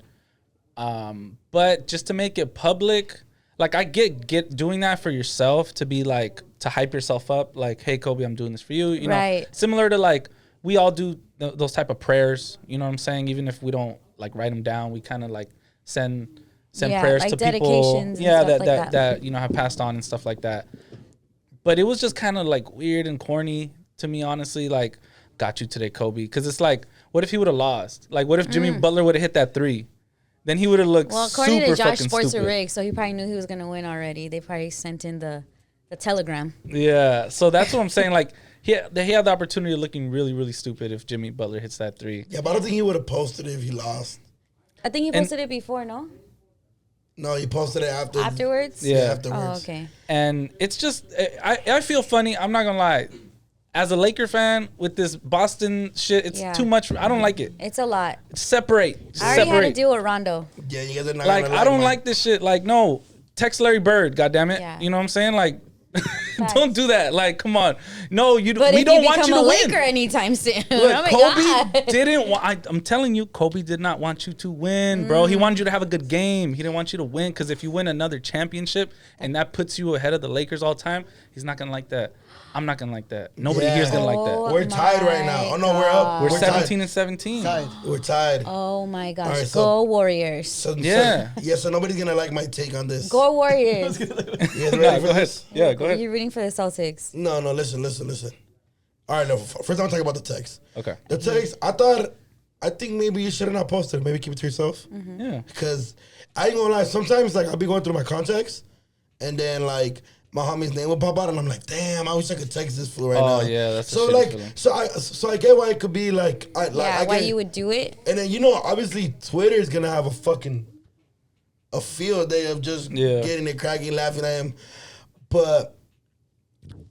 But just to make it public, like I get doing that for yourself to be like to hype yourself up. Like, hey, Kobe, I'm doing this for you. You know, similar to like we all do those type of prayers. You know what I'm saying? Even if we don't like write them down, we kind of like send prayers like to dedications people, and that you know have passed on and stuff like that. But it was just kind of like weird and corny to me, honestly. Like, got you today, Kobe, because it's like, what if he would have lost? Like, what if Jimmy Butler would have hit that three? Then he would have looked according super to Josh fucking Sports stupid. rigged, so he probably knew he was gonna win already. They probably sent in the telegram. Yeah, so that's what I'm saying. Like, he had the opportunity of looking really, really stupid if Jimmy Butler hits that three. Yeah, but I don't think he would have posted it if he lost. I think he posted it before, no? No, he posted it afterwards. Yeah, afterwards. Oh, okay. And it's just, I feel funny. I'm not gonna lie. As a Laker fan with this Boston shit, it's too much. I don't like it. It's a lot. Separate. I already had to deal with Rondo. Yeah, you guys are not Like, gonna I don't like this shit. Like, no, text Larry Bird. Goddammit. Yeah. You know what I'm saying? Like, don't do that. Like, come on. No, we don't want you to a win. Laker anytime soon. Look, oh my Kobe God. didn't want. I'm telling you, Kobe did not want you to win, bro. He wanted you to have a good game. He didn't want you to win because if you win another championship and that puts you ahead of the Lakers all time, he's not gonna like that. I'm not gonna like that. Nobody here's gonna like that. We're tied right now. Oh no, we're up. We're 17 and 17. We're tied. Oh my gosh. Right, Go Warriors. So nobody's gonna like my take on this. Go Warriors. You guys Nah, ready for go ahead. this? Yeah, go Are ahead. you rooting for the Celtics? No, listen. All right, no. First, I'm talking about the text. Okay. The text. I think maybe you shouldn't have posted. Maybe keep it to yourself. Yeah. Because I ain't gonna lie. Sometimes like I'll be going through my contacts, and then like my homie's name will pop out, and I'm like, damn, I wish I could text this fool right now. Oh yeah, that's so a like feeling. so I get why it could be like I why get, you would do it? and then obviously Twitter is gonna have a field day of just getting it cracking, laughing at him, but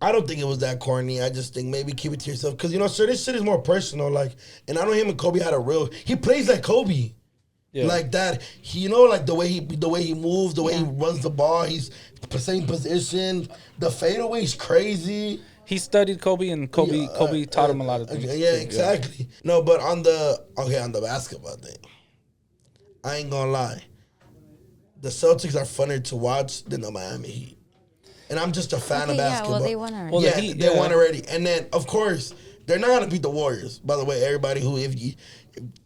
I don't think it was that corny. I just think maybe keep it to yourself because sir, this shit is more personal. Like, and I know him and Kobe had he plays like Kobe. Like that, like the way he moves, the way he runs the ball, he's same position. The fadeaway's crazy. He studied Kobe, and Kobe taught him a lot of things. Yeah, exactly. Yeah. No, but on the basketball thing, I ain't gonna lie. The Celtics are funner to watch than the Miami Heat, and I'm just a fan of basketball. Yeah, well, they won already. Well, they won already, and then of course they're not gonna beat the Warriors. By the way, everybody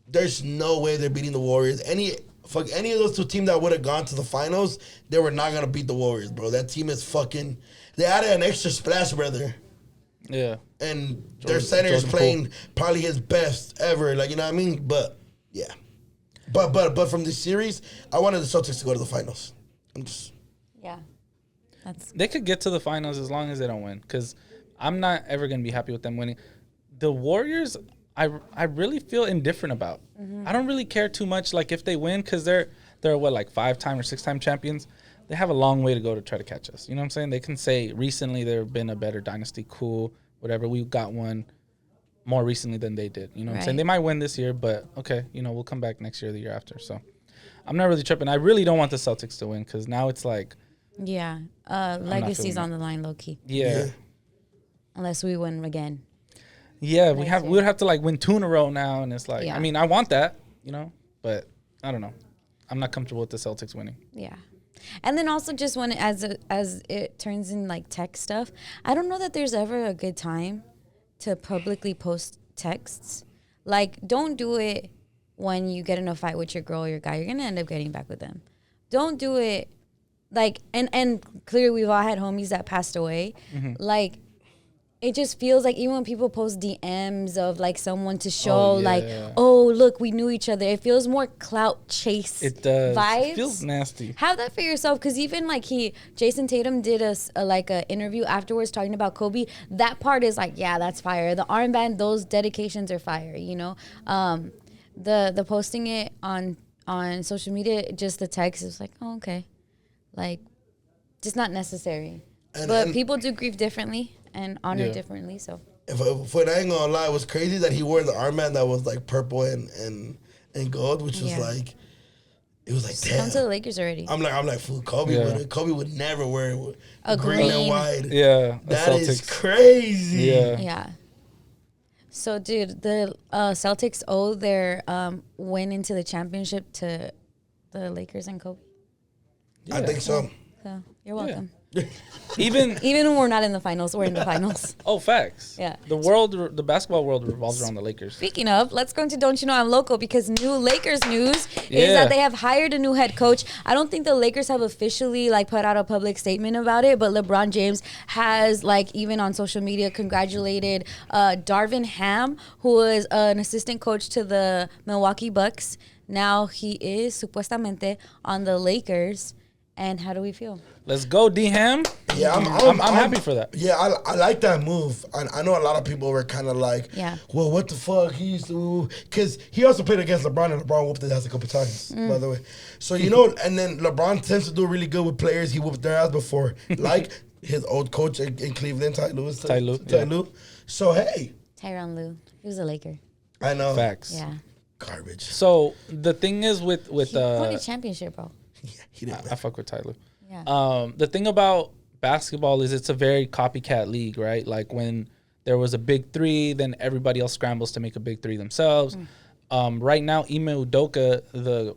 there's no way they're beating the Warriors. Any of those two teams that would have gone to the finals, they were not gonna beat the Warriors, bro. That team is fucking. They added an extra splash brother. Yeah. And their center is playing probably his best ever. Like, you know what I mean? But yeah. But from this series, I wanted the Celtics to go to the finals. They could get to the finals as long as they don't win, because I'm not ever gonna be happy with them winning. The Warriors, I really feel indifferent about. I don't really care too much, like, if they win, because they're what, like 5-time or 6-time champions. They have a long way to go to try to catch us. You know what I'm saying? They can say recently there have been a better dynasty, cool, whatever. We got one more recently than they did. You know what I'm saying? They might win this year, but okay, we'll come back next year or the year after. So I'm not really tripping. I really don't want the Celtics to win, because now it's like, legacy's on the line, low key. Yeah. Unless we win again. Yeah, we would have to like win 2 in a row now, and it's like, I mean, I want that, but I don't know. I'm not comfortable with the Celtics winning. Yeah. And then also just when as it turns in like tech stuff, I don't know that there's ever a good time to publicly post texts. Like, don't do it when you get in a fight with your girl or your guy. You're gonna end up getting back with them. Don't do it like and clearly we've all had homies that passed away. Like, it just feels like even when people post DMs of like someone to show like, oh, look, we knew each other. It feels more clout chase. It does. Vibes. It feels nasty. Have that for yourself, because even like Jayson Tatum did a interview afterwards talking about Kobe. That part is like, yeah, that's fire. The armband, those dedications are fire. The posting it on social media, just the text is like, oh, okay, like just not necessary. But people do grieve differently and honor differently. So if I ain't gonna lie, it was crazy that he wore the armband that was like purple and gold, which was like, it was like, damn. Come to the Lakers already. I'm like, fool, Kobe would never wear a green and white. Yeah, that is crazy. Yeah. So, dude, the Celtics owe their win into the championship to the Lakers and Kobe. I think so. So you're welcome. Even when we're not in the finals, we're in the finals. Oh, facts. Yeah. The basketball world revolves around the Lakers. Speaking of, let's go into Don't You Know I'm Local, because new Lakers news is that they have hired a new head coach. I don't think the Lakers have officially like put out a public statement about it, but LeBron James has like even on social media congratulated Darvin Ham, who was an assistant coach to the Milwaukee Bucks. Now he is supuestamente on the Lakers. And how do we feel? Let's go, D Ham. Yeah, I'm happy for that. Yeah, I like that move. I know a lot of people were kind of like, well, what the fuck? He used to, because he also played against LeBron, and LeBron whooped his ass a couple times, by the way. So, and then LeBron tends to do really good with players he whooped their ass before, like his old coach in Cleveland, Ty Lue. So, hey. Tyronn Lue. He was a Laker. I know. Facts. Yeah. Garbage. So, the thing is with he won a championship, bro. Yeah, he did. I fuck with Ty Lue. Yeah. The thing about basketball is it's a very copycat league, right? Like when there was a big three, then everybody else scrambles to make a big three themselves. Right now, Ime Udoka, the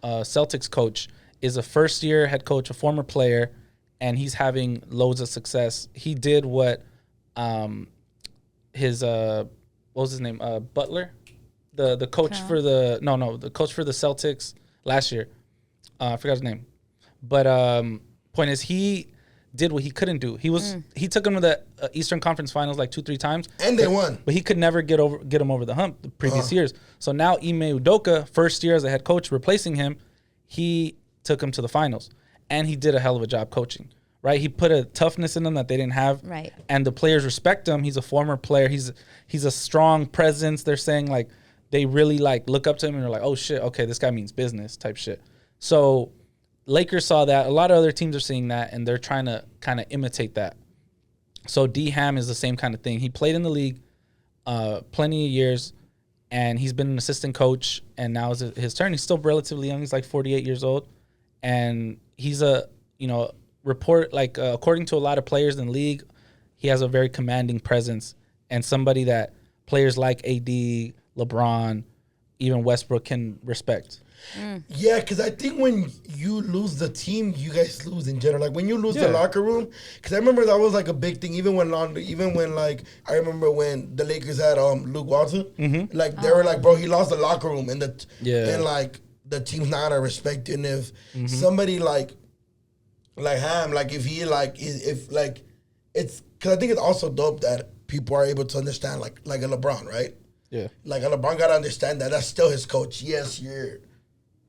Celtics coach, is a first-year head coach, a former player, and he's having loads of success. He did what his what was his name? Butler, the coach for the the coach for the Celtics last year. I forgot his name, but point is he did what he couldn't do. He took him to the Eastern Conference Finals like 2-3 times, and they won. But he could never get him over the hump the previous years. So now Ime Udoka, first year as a head coach, replacing him, he took him to the finals, and he did a hell of a job coaching. Right, he put a toughness in them that they didn't have. Right, and the players respect him. He's a former player. He's a strong presence. They're saying like they really like look up to him and they're like, oh shit, okay, this guy means business type shit. So Lakers saw that. A lot of other teams are seeing that, and they're trying to kind of imitate that. So D Ham is the same kind of thing. He played in the league plenty of years, and he's been an assistant coach, and now is his turn. He's still relatively young. He's like 48 years old, and he's according to a lot of players in the league, he has a very commanding presence and somebody that players like AD, LeBron, even Westbrook can respect. Yeah, because I think when you lose the team, you guys lose in general. Like when you lose the locker room, because I remember that was like a big thing. Even when like I remember when the Lakers had Luke Walton, like they were like, bro, he lost the locker room, and and like the team's not gonna respect you. And if somebody like Ham, like if he like if like it's because I think it's also dope that people are able to understand like a LeBron, right? Yeah, like a LeBron gotta understand that that's still his coach. Yes, you're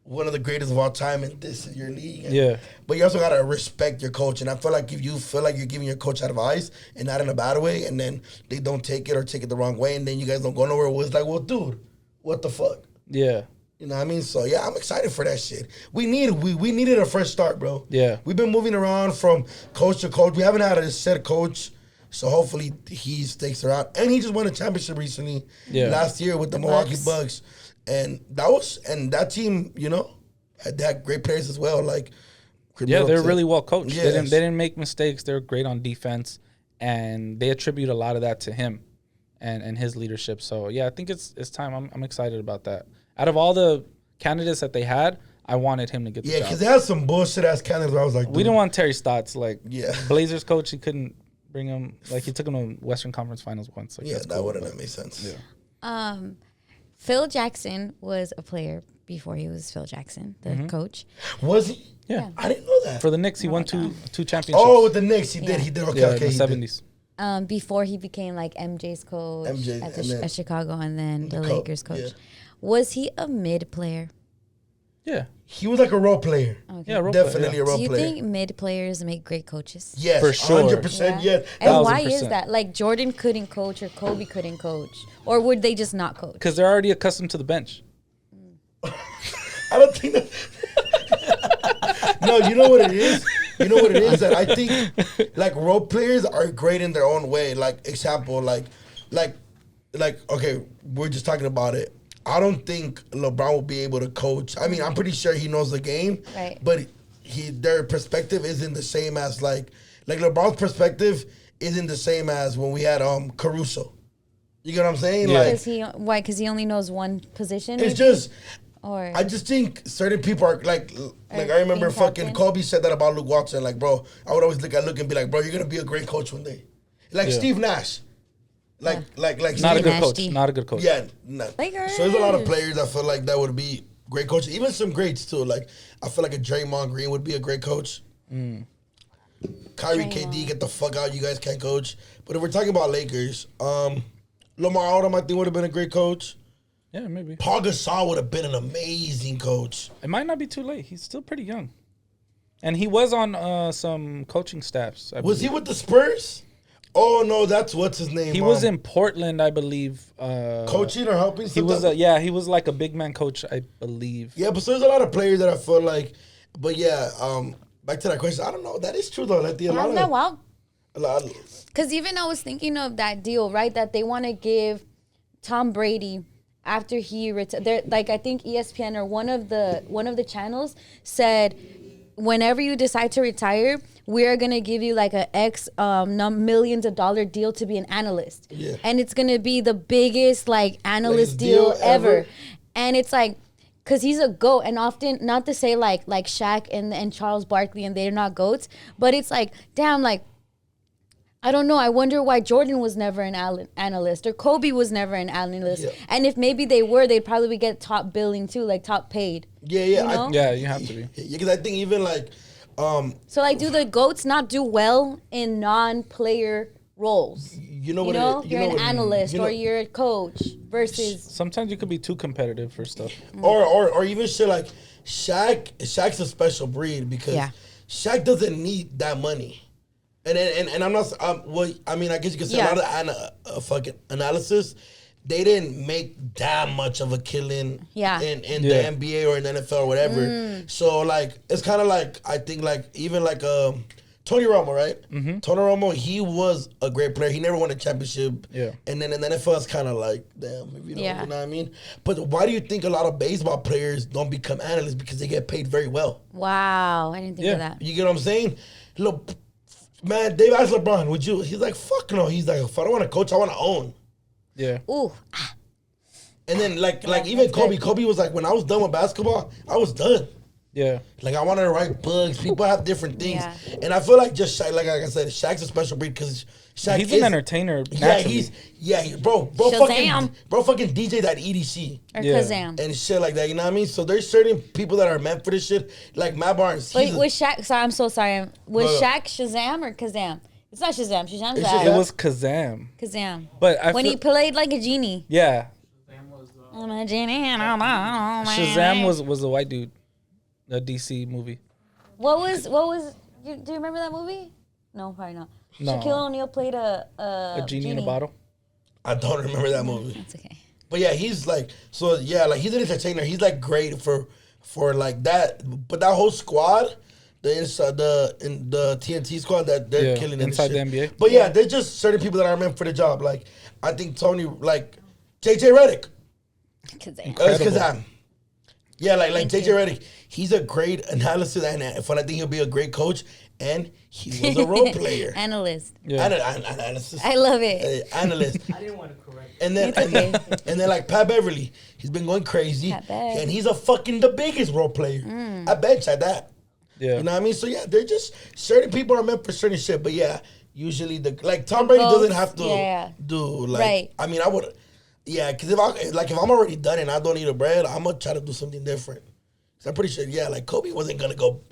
one of the greatest of all time, and this is your league. But you also gotta respect your coach. And I feel like if you feel like you're giving your coach advice and not in a bad way, and then they don't take it or take it the wrong way, and then you guys don't go nowhere, it's like, well, dude, what the fuck? Yeah. You know what I mean? So yeah, I'm excited for that shit. We needed a fresh start, bro. Yeah. We've been moving around from coach to coach. We haven't had a set coach. So hopefully he stakes around. And he just won a championship recently last year with the Milwaukee Bucks. And that team, you know, had great players as well. Like, they're really well coached. Yes. They didn't make mistakes. They're great on defense, and they attribute a lot of that to him and his leadership. So yeah, I think it's time. I'm excited about that. Out of all the candidates that they had, I wanted him to get the job. Yeah, because they had some bullshit ass candidates where I was like, dude. We didn't want Terry Stotts. Like, Blazers coach, he couldn't bring him. Like, he took him to Western Conference Finals once. Like, that wouldn't have made sense. Yeah. Phil Jackson was a player before he was Phil Jackson, the coach. Was he? Yeah. I didn't know that. For the Knicks, he won two championships. Oh, with the Knicks, he did. He did. Okay, in the 70s. Before he became like MJ's coach at Chicago and then the Lakers coach. Yeah. Was he a mid player? Yeah. He was like a role player. Okay. Yeah, definitely a role player. Do you think mid players make great coaches? Yes, for sure. 100%. Yes. And why is that? Like Jordan couldn't coach or Kobe couldn't coach, or would they just not coach? Because they're already accustomed to the bench. I don't think that. No, you know what it is. You know what it is that I think like role players are great in their own way. Like example, like okay, we're just talking about it. I don't think LeBron will be able to coach. I mean, I'm pretty sure he knows the game, right? But their perspective isn't the same as like LeBron's perspective isn't the same as when we had Caruso. You get what I'm saying? Yeah. Like, because he only knows one position. It's just. Or I just think certain people are like I remember fucking Kobe said that about Luke Walton. Like, bro, I would always look at Luke and be like, bro, you're gonna be a great coach one day. Like Steve Nash. Like not Steve a good coach. Not a good coach. Yeah. No. So there's a lot of players I feel like that would be great coaches. Even some greats too. Like I feel like a Draymond Green would be a great coach. Kyrie KD, get the fuck out. You guys can't coach. But if we're talking about Lakers, Lamar Odom I think would have been a great coach. Yeah, maybe. Paul Gasol would have been an amazing coach. It might not be too late. He's still pretty young. And he was on some coaching staffs. Was he with the Spurs? Oh, no, that's what's his name. He was in Portland, I believe. Coaching or helping? He was, he was like a big man coach, I believe. Yeah, but so there's a lot of players that I feel like, but yeah, back to that question. I don't know. That is true, though. Letty, because even I was thinking of that deal, right, that they want to give Tom Brady after he retired. Like, I think ESPN or one of the channels said, whenever you decide to retire, we're going to give you like a X millions of dollar deal to be an analyst. Yeah. And it's going to be the biggest like analyst deal ever. And it's like, because he's a GOAT. And often, not to say like Shaq and Charles Barkley and they're not GOATs, but it's like, damn, like, I don't know. I wonder why Jordan was never an analyst or Kobe was never an analyst. Yeah. And if maybe they were, they'd probably get top billing too, like top paid. Yeah. You know? You have to be. Yeah, because I think even like... so like, do the GOATs not do well in non-player roles? You're an analyst or you're a coach versus... Sometimes you could be too competitive for stuff. Or even shit like Shaq's a special breed because Shaq doesn't need that money. And I'm not. I mean, I guess you could say a lot of fucking analysis. They didn't make that much of a killing in the NBA or in the NFL or whatever. So like, it's kind of like I think like even like 20 Tony Romo, right? Mm-hmm. Tony Romo, he was a great player. He never won a championship. Yeah. And then in the NFL, it's kind of like, damn, you know what I mean? But why do you think a lot of baseball players don't become analysts? Because they get paid very well. Wow, I didn't think of that. You get what I'm saying? Look, man, Dave asked LeBron, would you? He's like, fuck no. He's like, if I don't want to coach, I want to own. Yeah. Ooh. And then, like even Kobe. Kobe was like, when I was done with basketball, I was done. Yeah. Like, I wanted to write books. People have different things. Yeah. And I feel like just Shaq, like I said, Shaq's a special breed because Shaq He's an entertainer naturally. Bro fucking DJ that EDC. Or Kazam. And shit like that, you know what I mean? So there's certain people that are meant for this shit. Like Matt Barnes. Wait, was Shaq, sorry, I'm so sorry. Was Shaq Shazam or Kazam? It's not Shazam. Shazam's Shazam. It was Kazam. Kazam. But when he played like a genie. Yeah. I'm a genie and I'm Shazam was the white dude. The DC movie. What was do you remember that movie? No, probably not. No. Shaquille O'Neal played a genie in a bottle. I don't remember that movie. That's okay. But yeah, he's like, so yeah, like he's an entertainer. He's like great for like that. But that whole squad, the TNT squad, that they're killing inside the shit. NBA. But yeah, there's just certain people that are meant for the job. Like I think Tony, like JJ Redick. Kazam. Yeah, like JJ Redick. He's a great analysis and I think he'll be a great coach. And he was a role player. Analyst. Yeah. Analyst. I love it. Analyst. I didn't want to correct. And then like Pat Beverly, he's been going crazy. And he's the biggest role player. I bet you that. Yeah. You know what I mean? So yeah, they're just certain people are meant for certain shit. But yeah, usually like Tom Brady doesn't have to do like. Right. I mean, I would. Yeah, because if I'm already done and I don't eat a bread, I'm gonna try to do something different. I'm pretty sure, like Kobe wasn't gonna go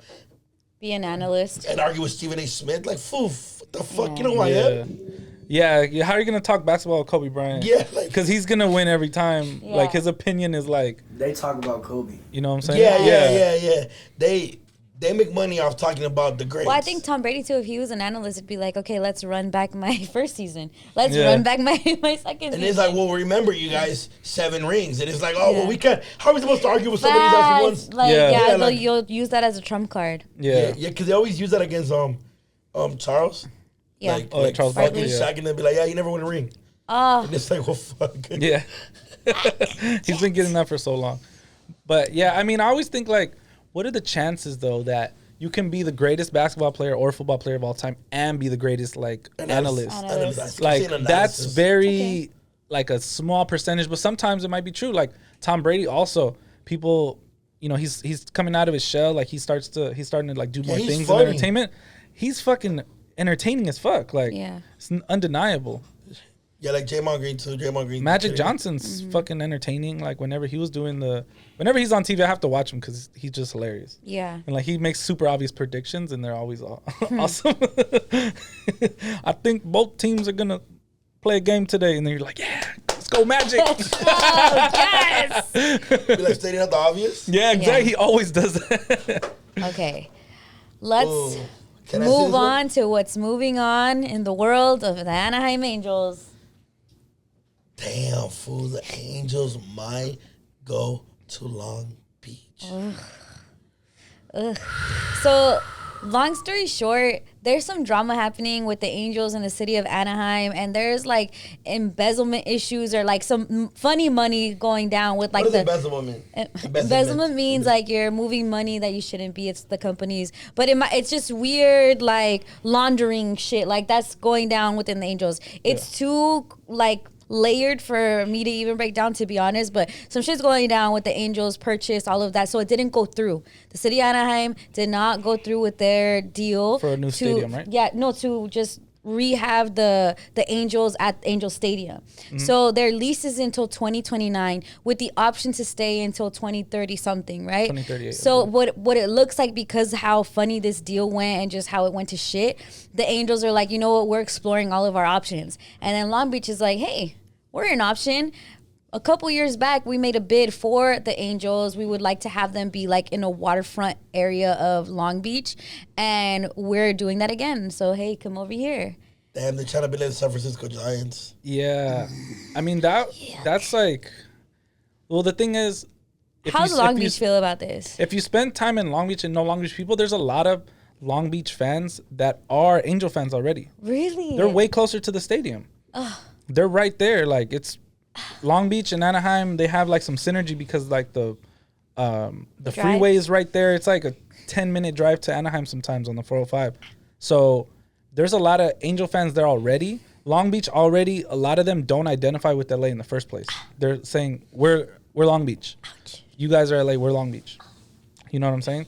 be an analyst and argue with Stephen A. Smith. Like, foof, what the fuck? You know who I am? Yeah, how are you gonna talk basketball with Kobe Bryant? Yeah, like because he's gonna win every time. Yeah. Like his opinion is like they talk about Kobe. You know what I'm saying? Yeah. They make money off talking about the greats. Well, I think Tom Brady too. If he was an analyst, it'd be like, okay, let's run back my first season. Let's run back my second season. And it's like, well, remember you guys 7 rings, and it's like, oh, well, we can't. How are we supposed to argue with somebody who's after once? Like, like, you'll use that as a trump card. Yeah, because they always use that against Charles. Yeah, like Charles Barkley, Shaq, and they'll be like, yeah, you never won a ring. And it's like, well, fuck. Yeah, he's been getting that for so long. But yeah, I mean, I always think like, what are the chances though that you can be the greatest basketball player or football player of all time and be the greatest like analyst. Like that's very like a small percentage, but sometimes it might be true. Like Tom Brady also, people, you know, he's coming out of his shell. Like he's starting to like do more things in entertainment. He's fucking entertaining as fuck. Like it's undeniable. Yeah, like Draymond Green too. Magic Johnson's fucking entertaining. Like whenever he's on TV, I have to watch him because he's just hilarious. Yeah. And like he makes super obvious predictions, and they're always awesome. I think both teams are gonna play a game today, and then you're like, yeah, let's go Magic. Yes. Be like stating out the obvious. Yeah, exactly. Yeah. He always does that. Okay, let's move on to what's moving on in the world of the Anaheim Angels. Damn, fool, the Angels might go to Long Beach. Ugh. So, long story short, there's some drama happening with the Angels in the city of Anaheim, and there's like embezzlement issues or like some funny money going down with like what does embezzlement mean? Embezzlement means like you're moving money that you shouldn't be. It's the companies, but it's just weird like laundering shit. Like that's going down within the Angels. It's too like layered for me to even break down, to be honest, but some shit's going down with the Angels purchase, all of that, so it didn't go through. The city of Anaheim did not go through with their deal for a new stadium, right? Yeah, no, to just rehab the Angels at Angel Stadium. So their lease is until 2029 with the option to stay until 2030 something, right? 2038. So what it looks like, because how funny this deal went and just how it went to shit, the Angels are like, you know what, we're exploring all of our options. And then Long Beach is like, hey, we're an option. A couple years back, we made a bid for the Angels. We would like to have them be like in a waterfront area of Long Beach, and we're doing that again. So hey, come over here. Damn, they're trying to be like the San Francisco Giants. Yeah, I mean that's like, well, the thing is, how does Long Beach feel about this? If you spend time in Long Beach and know Long Beach people, there's a lot of Long Beach fans that are Angel fans already. Really? They're way closer to the stadium. They're right there. Like, it's Long Beach and Anaheim. They have like some synergy because like the freeway is right there. It's like a 10-minute drive to Anaheim sometimes on the 405. So there's a lot of Angel fans there already. Long Beach already, a lot of them don't identify with LA in the first place. They're saying we're Long Beach. Ouch. You guys are LA. We're Long Beach. You know what I'm saying?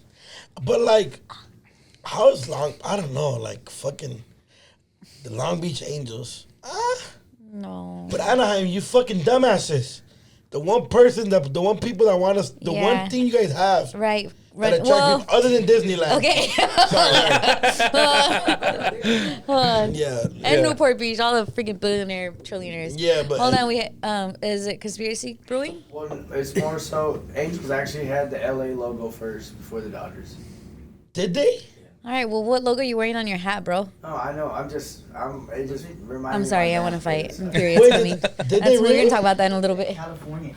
But like, how is I don't know, like fucking the Long Beach Angels. No. But Anaheim, you fucking dumbasses. The one person, the one people that want us, the one thing you guys have. Right. That attract people, other than Disneyland. Okay. Yeah. And Newport Beach, all the freaking billionaire, trillionaires. Yeah, but hold on, is it conspiracy brewing? Well, it's more so Angels actually had the LA logo first before the Dodgers. Did they? All right. Well, what logo are you wearing on your hat, bro? Oh, I know. It just reminds me. I'm sorry. I want to fight. I'm curious. Wait, Tell me. did they We're really? gonna talk about that in a little bit. California.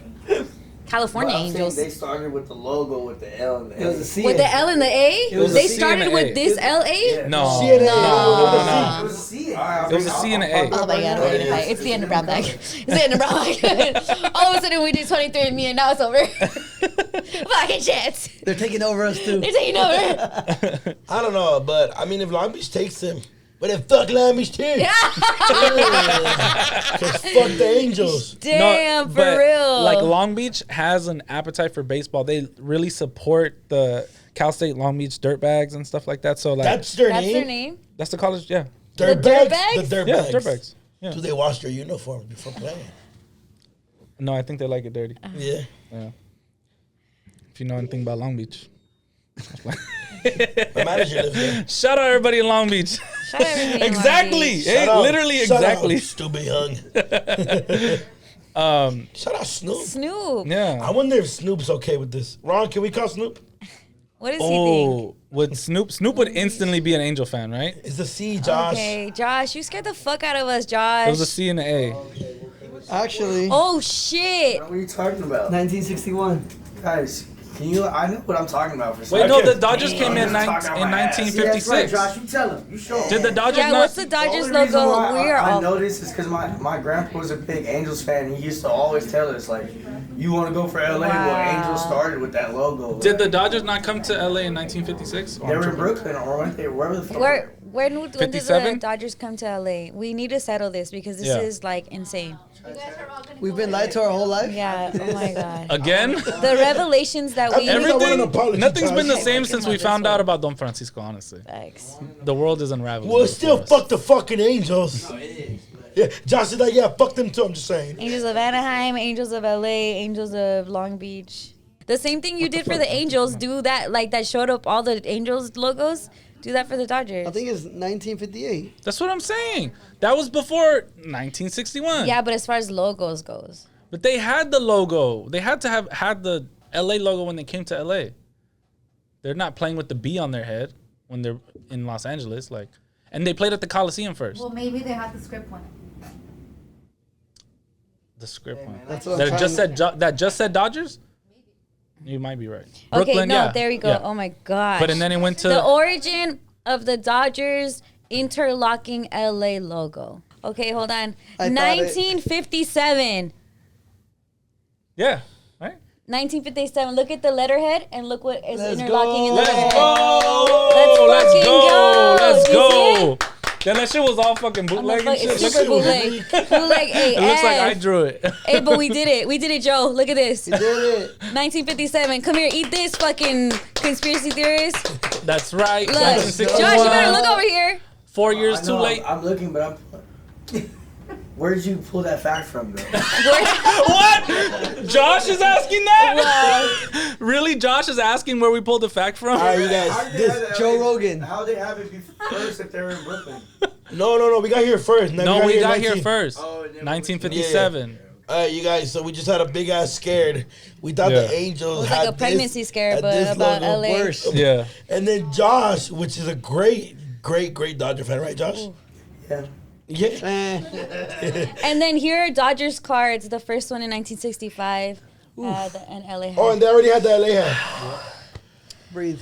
California Angels. They started with the logo with the L and the A. It was a C. With the L and the A? was They a C started and a with A. this LA? No. CNN. No. It was a C. It was a C and an A. Oh my god, we're gonna fight. It's the end of Brown Bag. It's the end of Brown Bag. All of a sudden we did 23andMe and now it's over. Fucking shit. They're taking over us too. They're taking over. I don't know, but I mean, if Long Beach takes him, but then fuck Long Beach too. Because fuck the Angels. Damn, for but, real. Like, Long Beach has an appetite for baseball. They really support the Cal State Long Beach Dirtbags and stuff like that. So like That's their That's name. their name? that's the college. Yeah, The Dirtbags? The Dirtbags. yeah, Dirtbags. Yeah. Do they wash their uniforms before playing? No, I think they like it dirty. Yeah. Yeah. If you know anything about Long Beach. My manager lives there. Shout out everybody in Long Beach. Shout out everybody in Long Exactly. Beach. Hey, Shout out- literally shout exactly. Out, stupid young. Shout out Snoop. Snoop. Yeah. I wonder if Snoop's okay with this. Ron, can we call Snoop? What does he think? Oh, would Snoop would instantly be an Angel fan, right? It's the C, Josh. Okay, Josh, you scared the fuck out of us, Josh. It was a C and an A. Actually, Oh shit. What are you talking about? 1961. Guys, can you? I know what I'm talking about. For Wait, no, Okay. the Dodgers came in I'm just talking out my ass. Yeah, that's right, 1956. Josh, you tell him. You show him. Did the Dodgers Yeah, not? what's the Dodgers The only reason logo? why We are I all know this is because my grandpa was a big Angels fan. And he used to always tell us, like, you want to go for LA? Wow. Well, Angels started with that logo. Did the Dodgers not come to LA in 1956? They were in Brooklyn or weren't they? Wherever the fuck. when did the 57? Dodgers come to LA? We need to settle this because this Yeah. is like insane. We've been lied to our whole life. Yeah, oh my god. Again? The revelations that we Every- I want an apology, Nothing's been the Josh. same since we found out about Don Francisco, honestly. Facts. The world is unraveling. Well, still before us. fuck the fucking Angels. Yeah, Josh is like, yeah, fuck them too. I'm just saying. Angels of Anaheim, Angels of LA, Angels of Long Beach. The same thing you did for the Angels, do that like that showed up all the Angels logos. Do that for the Dodgers. I think it's 1958. That's what I'm saying. That was before 1961. Yeah, but as far as logos goes. But they had the logo. They had to have had the LA logo when they came to LA. They're not playing with the B on their head when they're in Los Angeles, like, and they played at the Coliseum first. Well, maybe they had the script one. The script one. That's what I'm That trying just to- said that just said Dodgers. You might be right. Okay, no, yeah, there we go. yeah. Oh my gosh. But and then it went to the origin of the Dodgers interlocking LA logo. Okay, hold on. I thought it- 1957. yeah, right. 1957. Look at the letterhead and look what is Let's interlocking in the go. letterhead. Let's fucking go. Let's You go. Then that shit was all fucking bootleg and shit. It's Look super at bootleg. Bootleg AF. it looks like I drew it. Hey, but we did it. We did it, Joe. Look at this. You did it. 1957. Come here, eat this, fucking conspiracy theorist. That's right. Look, 1961. Josh, you better look over here. 4 years I too know, late. I'm looking, but I'm. Where did you pull that fact from, though? What? Josh is asking that? Really? Josh is asking where we pulled the fact from? All right, you guys. How did they have This, it- Joe Rogan. How they have it first if they were in Brooklyn? no. We got here first. Now No, we got here 19 first. Oh, and then 1957. All right, you guys. So we just had a big ass scared. We thought Yeah. the Angels It was had like a pregnancy this, scare, had but this about logo. LA. Worse. Yeah. And then Josh, which is a great Dodger fan, right, Josh? Yeah. Yeah. And then here are Dodgers cards. The first one in 1965 had an LA hat. Oh, and they already had the LA hat. Breathe.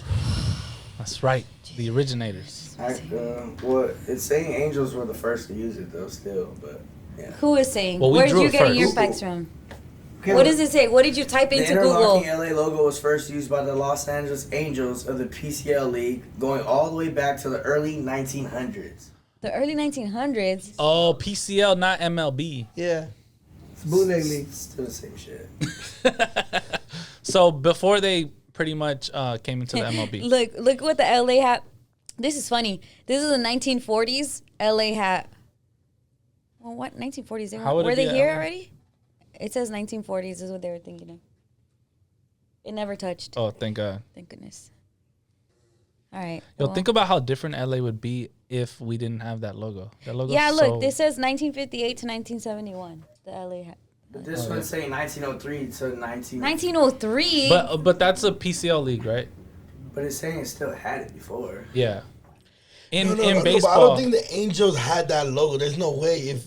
That's right. The originators. Well, it's saying Angels were the first to use it though, still, but yeah. Who is saying? Well, Where did drew you it get first. your facts from? Okay, What does it say? What did you type into the Google? interlocking LA logo was first used by the Los Angeles Angels of the PCL League, going all the way back to the early 1900s. The early 1900s. Oh, PCL, not MLB. Yeah. It's bootleg league. It's still the same shit. So before they pretty much came into the MLB. Look what the LA hat. This is funny. This is the 1940s LA hat. Well, what 1940s? How would it Were be they at here LA? already? It says 1940s is what they were thinking of. It never touched. Oh, thank God. Thank goodness. All right. Yo, well. think about how different LA would be if we didn't have that logo. That logo. Yeah, look. This says 1958 to 1971. The LA hat. But this one's saying 1903 to 1903. But that's a PCL league, right? But it's saying it still had it before. Yeah. In No, but I baseball. don't think the Angels had that logo. There's no way if.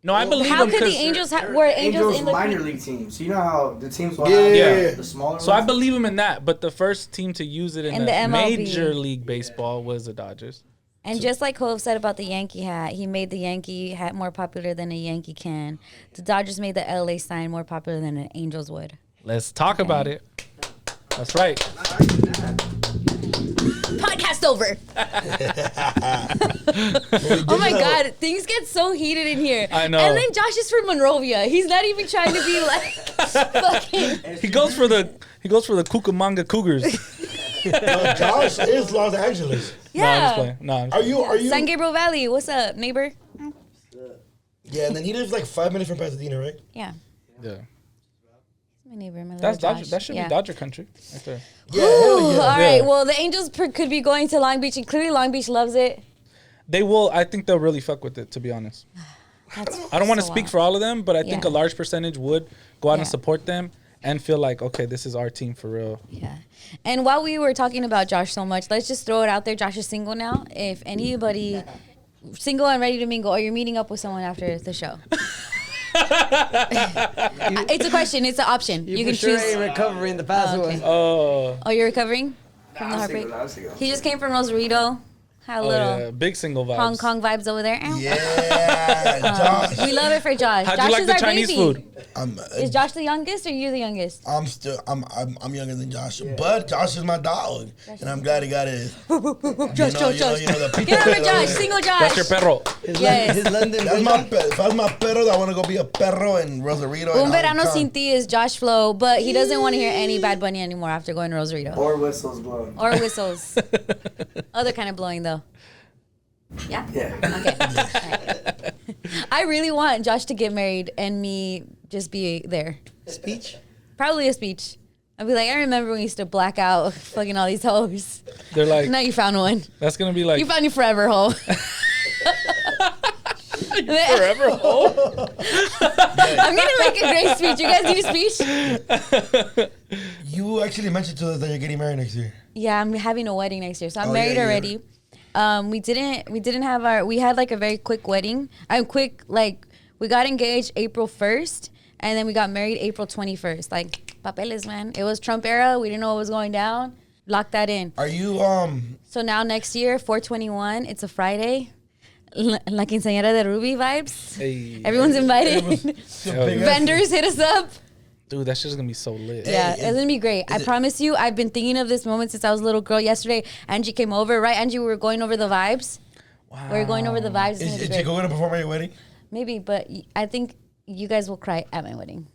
No, I believe How them could the 'cause- Angels were Angels in the minor league teams. You know how the teams will Yeah. have the smaller So I ones? believe him in that, but the first team to use it in And the the MLB. Major League Baseball was the Dodgers. And just like Hove said about the Yankee hat, he made the Yankee hat more popular than a Yankee can. The Dodgers made the LA sign more popular than an Angels would. Let's talk about it. That's right. Podcast over. Oh my God, things get so heated in here. I know. And then Josh is from Monrovia. He's not even trying to be like fucking. He goes for the Cucamonga Cougars. No, Josh is Los Angeles. No, I'm just Yeah. playing. No, I'm Are you? San Gabriel Valley. What's up, neighbor? Yeah, and then he lives like 5 minutes from Pasadena, right? Yeah. yeah. My neighbor, my That's little Dodger. Josh. That should Yeah. be Dodger country right there. Yeah, Ooh, hell all yeah. right. Yeah. Well, the Angels could be going to Long Beach, and clearly Long Beach loves it. They will. I think they'll really fuck with it. To be honest, I don't want to speak for all of them, but I think Yeah. a large percentage would go out Yeah. and support them and feel like, okay, this is our team for real. Yeah. And while we were talking about Josh so much, let's just throw it out there. Josh is single now. If anybody single and ready to mingle, or you're meeting up with someone after the show. It's a question. It's an option. You can for sure choose. ain't recovering the past Oh, okay. one. Oh, Oh, you're recovering from the I was heartbreak? single, I was single. He just came from Rosarito. Had a oh little yeah, big single vibes. Hong Kong vibes over there. Ow. Yeah, Josh. We love it for Josh. How'd Josh you like is the our Chinese baby. food? Is Josh the youngest or you the youngest? I'm younger than Josh, but Josh is my dog, and I'm glad he got it. Josh. The Get over Josh. Single Josh. That's your perro. Yes. His London That's breakup. that's my perro. I want to go be a perro in Rosarito. Un and verano Hong Kong. sin ti is Josh Flo, but he doesn't want to hear any Bad Bunny anymore after going to Rosarito. Or whistles blown. Or whistles. Other kind of blowing though. Yeah? Yeah. Okay. Alright. I really want Josh to get married and me just be there. Speech? Probably a speech. I'd be like, I remember when we used to black out fucking all these hoes. They're like, Now you found one. that's gonna be like You found your forever hoe. forever home. I'm gonna make a great speech. You guys need a speech? You actually mentioned to us that you're getting married next year. Yeah, I'm having a wedding next year, so I'm Oh, married yeah, yeah. already. We didn't have we had like a very quick wedding. We got engaged April 1st, and then we got married April 21st. Like papeles, man. It was Trump era. We didn't know what was going down. Lock that in. Are you So now next year, 4/21, it's a Friday. La quinceañera de Ruby vibes. Hey. Everyone's invited. Hell yeah. Vendors hit us up. Dude, that shit's gonna be so lit. Yeah, Hey, it's gonna be great. I it- promise you, I've been thinking of this moment since I was a little girl. Yesterday, Angie came over, right? Angie, we were going over the vibes. Wow. We were going over the vibes. It's gonna is be Chico great. gonna perform at your wedding? Maybe, but I think you guys will cry at my wedding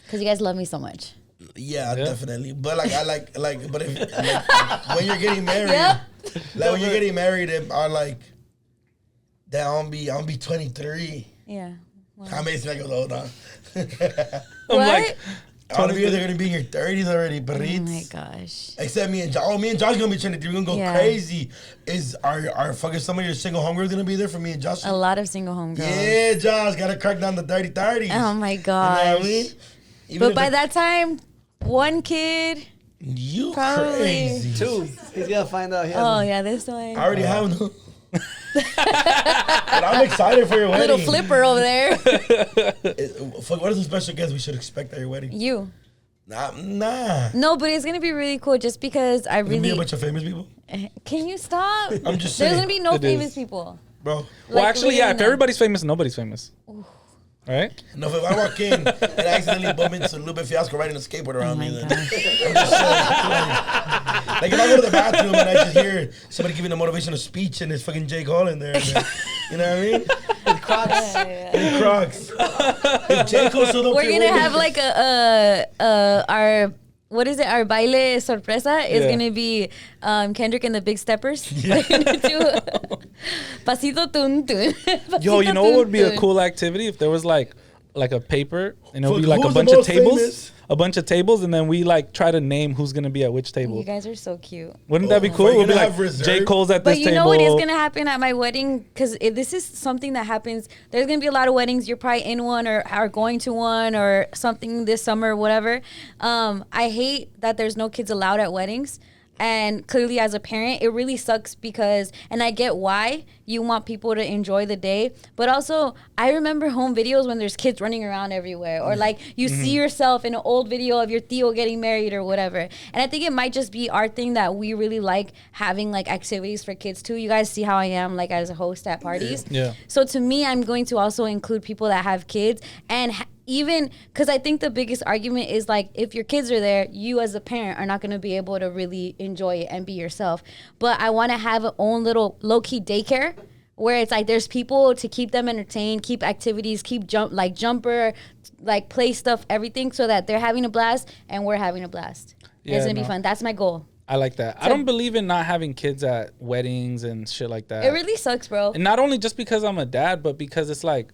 because you guys love me so much. Yeah, Yeah. definitely. But like I like but if like, when you're getting married, Yep. like when you're getting married, are like that I'll be 23. Yeah. I may seem like a old dog. I'm What? like, All of you are gonna be in your 30s already, but Oh my gosh. except me and Josh. Oh, me and Josh gonna be 23. We're gonna go Yeah. crazy. Is our fucking some of your single homegirls gonna be there for me and Josh? A lot of single homegirls. Yeah, Josh, gotta crack down the 30s. Oh my You know gosh. what I mean? Even But if by the- that time, one kid. you Probably. crazy. two. He's gonna find out. He has Oh one. yeah, this one. I already have them. But I'm excited for your wedding. Little flipper over there. Fuck, what is the special guest we should expect at your wedding? You. Nah. No, but it's gonna be really cool just because I There's gonna be a really. bunch of famous people, Can you stop? I'm just There's saying. gonna be no It famous is. people. bro. Well, Like, actually, yeah. If literally everybody's famous, nobody's famous. Right? No, if I walk in and I accidentally bump into Lupe Fiasco riding a skateboard around me, my then gosh. I'm just like if I go to the bathroom and I just hear somebody giving a motivational speech and it's fucking Jake Hall in there, then, you know what I mean? With Crocs. And Crocs. If Jake Hall still don't We're pay gonna way- have like our. What is it? Our baile sorpresa is Yeah. gonna be Kendrick and the Big Steppers. We're gonna do pasito tun tun. Yo, you Pasito know what would tun be a tun. cool activity if there was like a paper and it would be Fuck, like a who's the bunch of most tables, famous? and then we like try to name who's gonna be at which table. You guys are so cute. Wouldn't that be Oh, cool? are you We'll be gonna like have reserve? J. Cole's at this But you table. know what is going to happen at my wedding? Because this is something that happens. There's going to be a lot of weddings. You're probably in one or are going to one or something this summer or whatever. I hate that there's no kids allowed at weddings. And clearly as a parent, it really sucks because, and I get why you want people to enjoy the day. But also, I remember home videos when there's kids running around everywhere. Or like you see yourself in an old video of your tío getting married or whatever. And I think it might just be our thing that we really like having like activities for kids too. You guys see how I am like as a host at parties. Yeah. So to me, I'm going to also include people that have kids and even because I think the biggest argument is like if your kids are there, you as a parent are not going to be able to really enjoy it and be yourself. But I want to have an own little low-key daycare where it's like there's people to keep them entertained, keep activities, keep jumper, like play stuff, everything so that they're having a blast and we're having a blast. And it's Yeah, going to be no. fun. That's my goal. I like that. I don't believe in not having kids at weddings and shit like that. It really sucks, bro. And not only just because I'm a dad, but because it's like,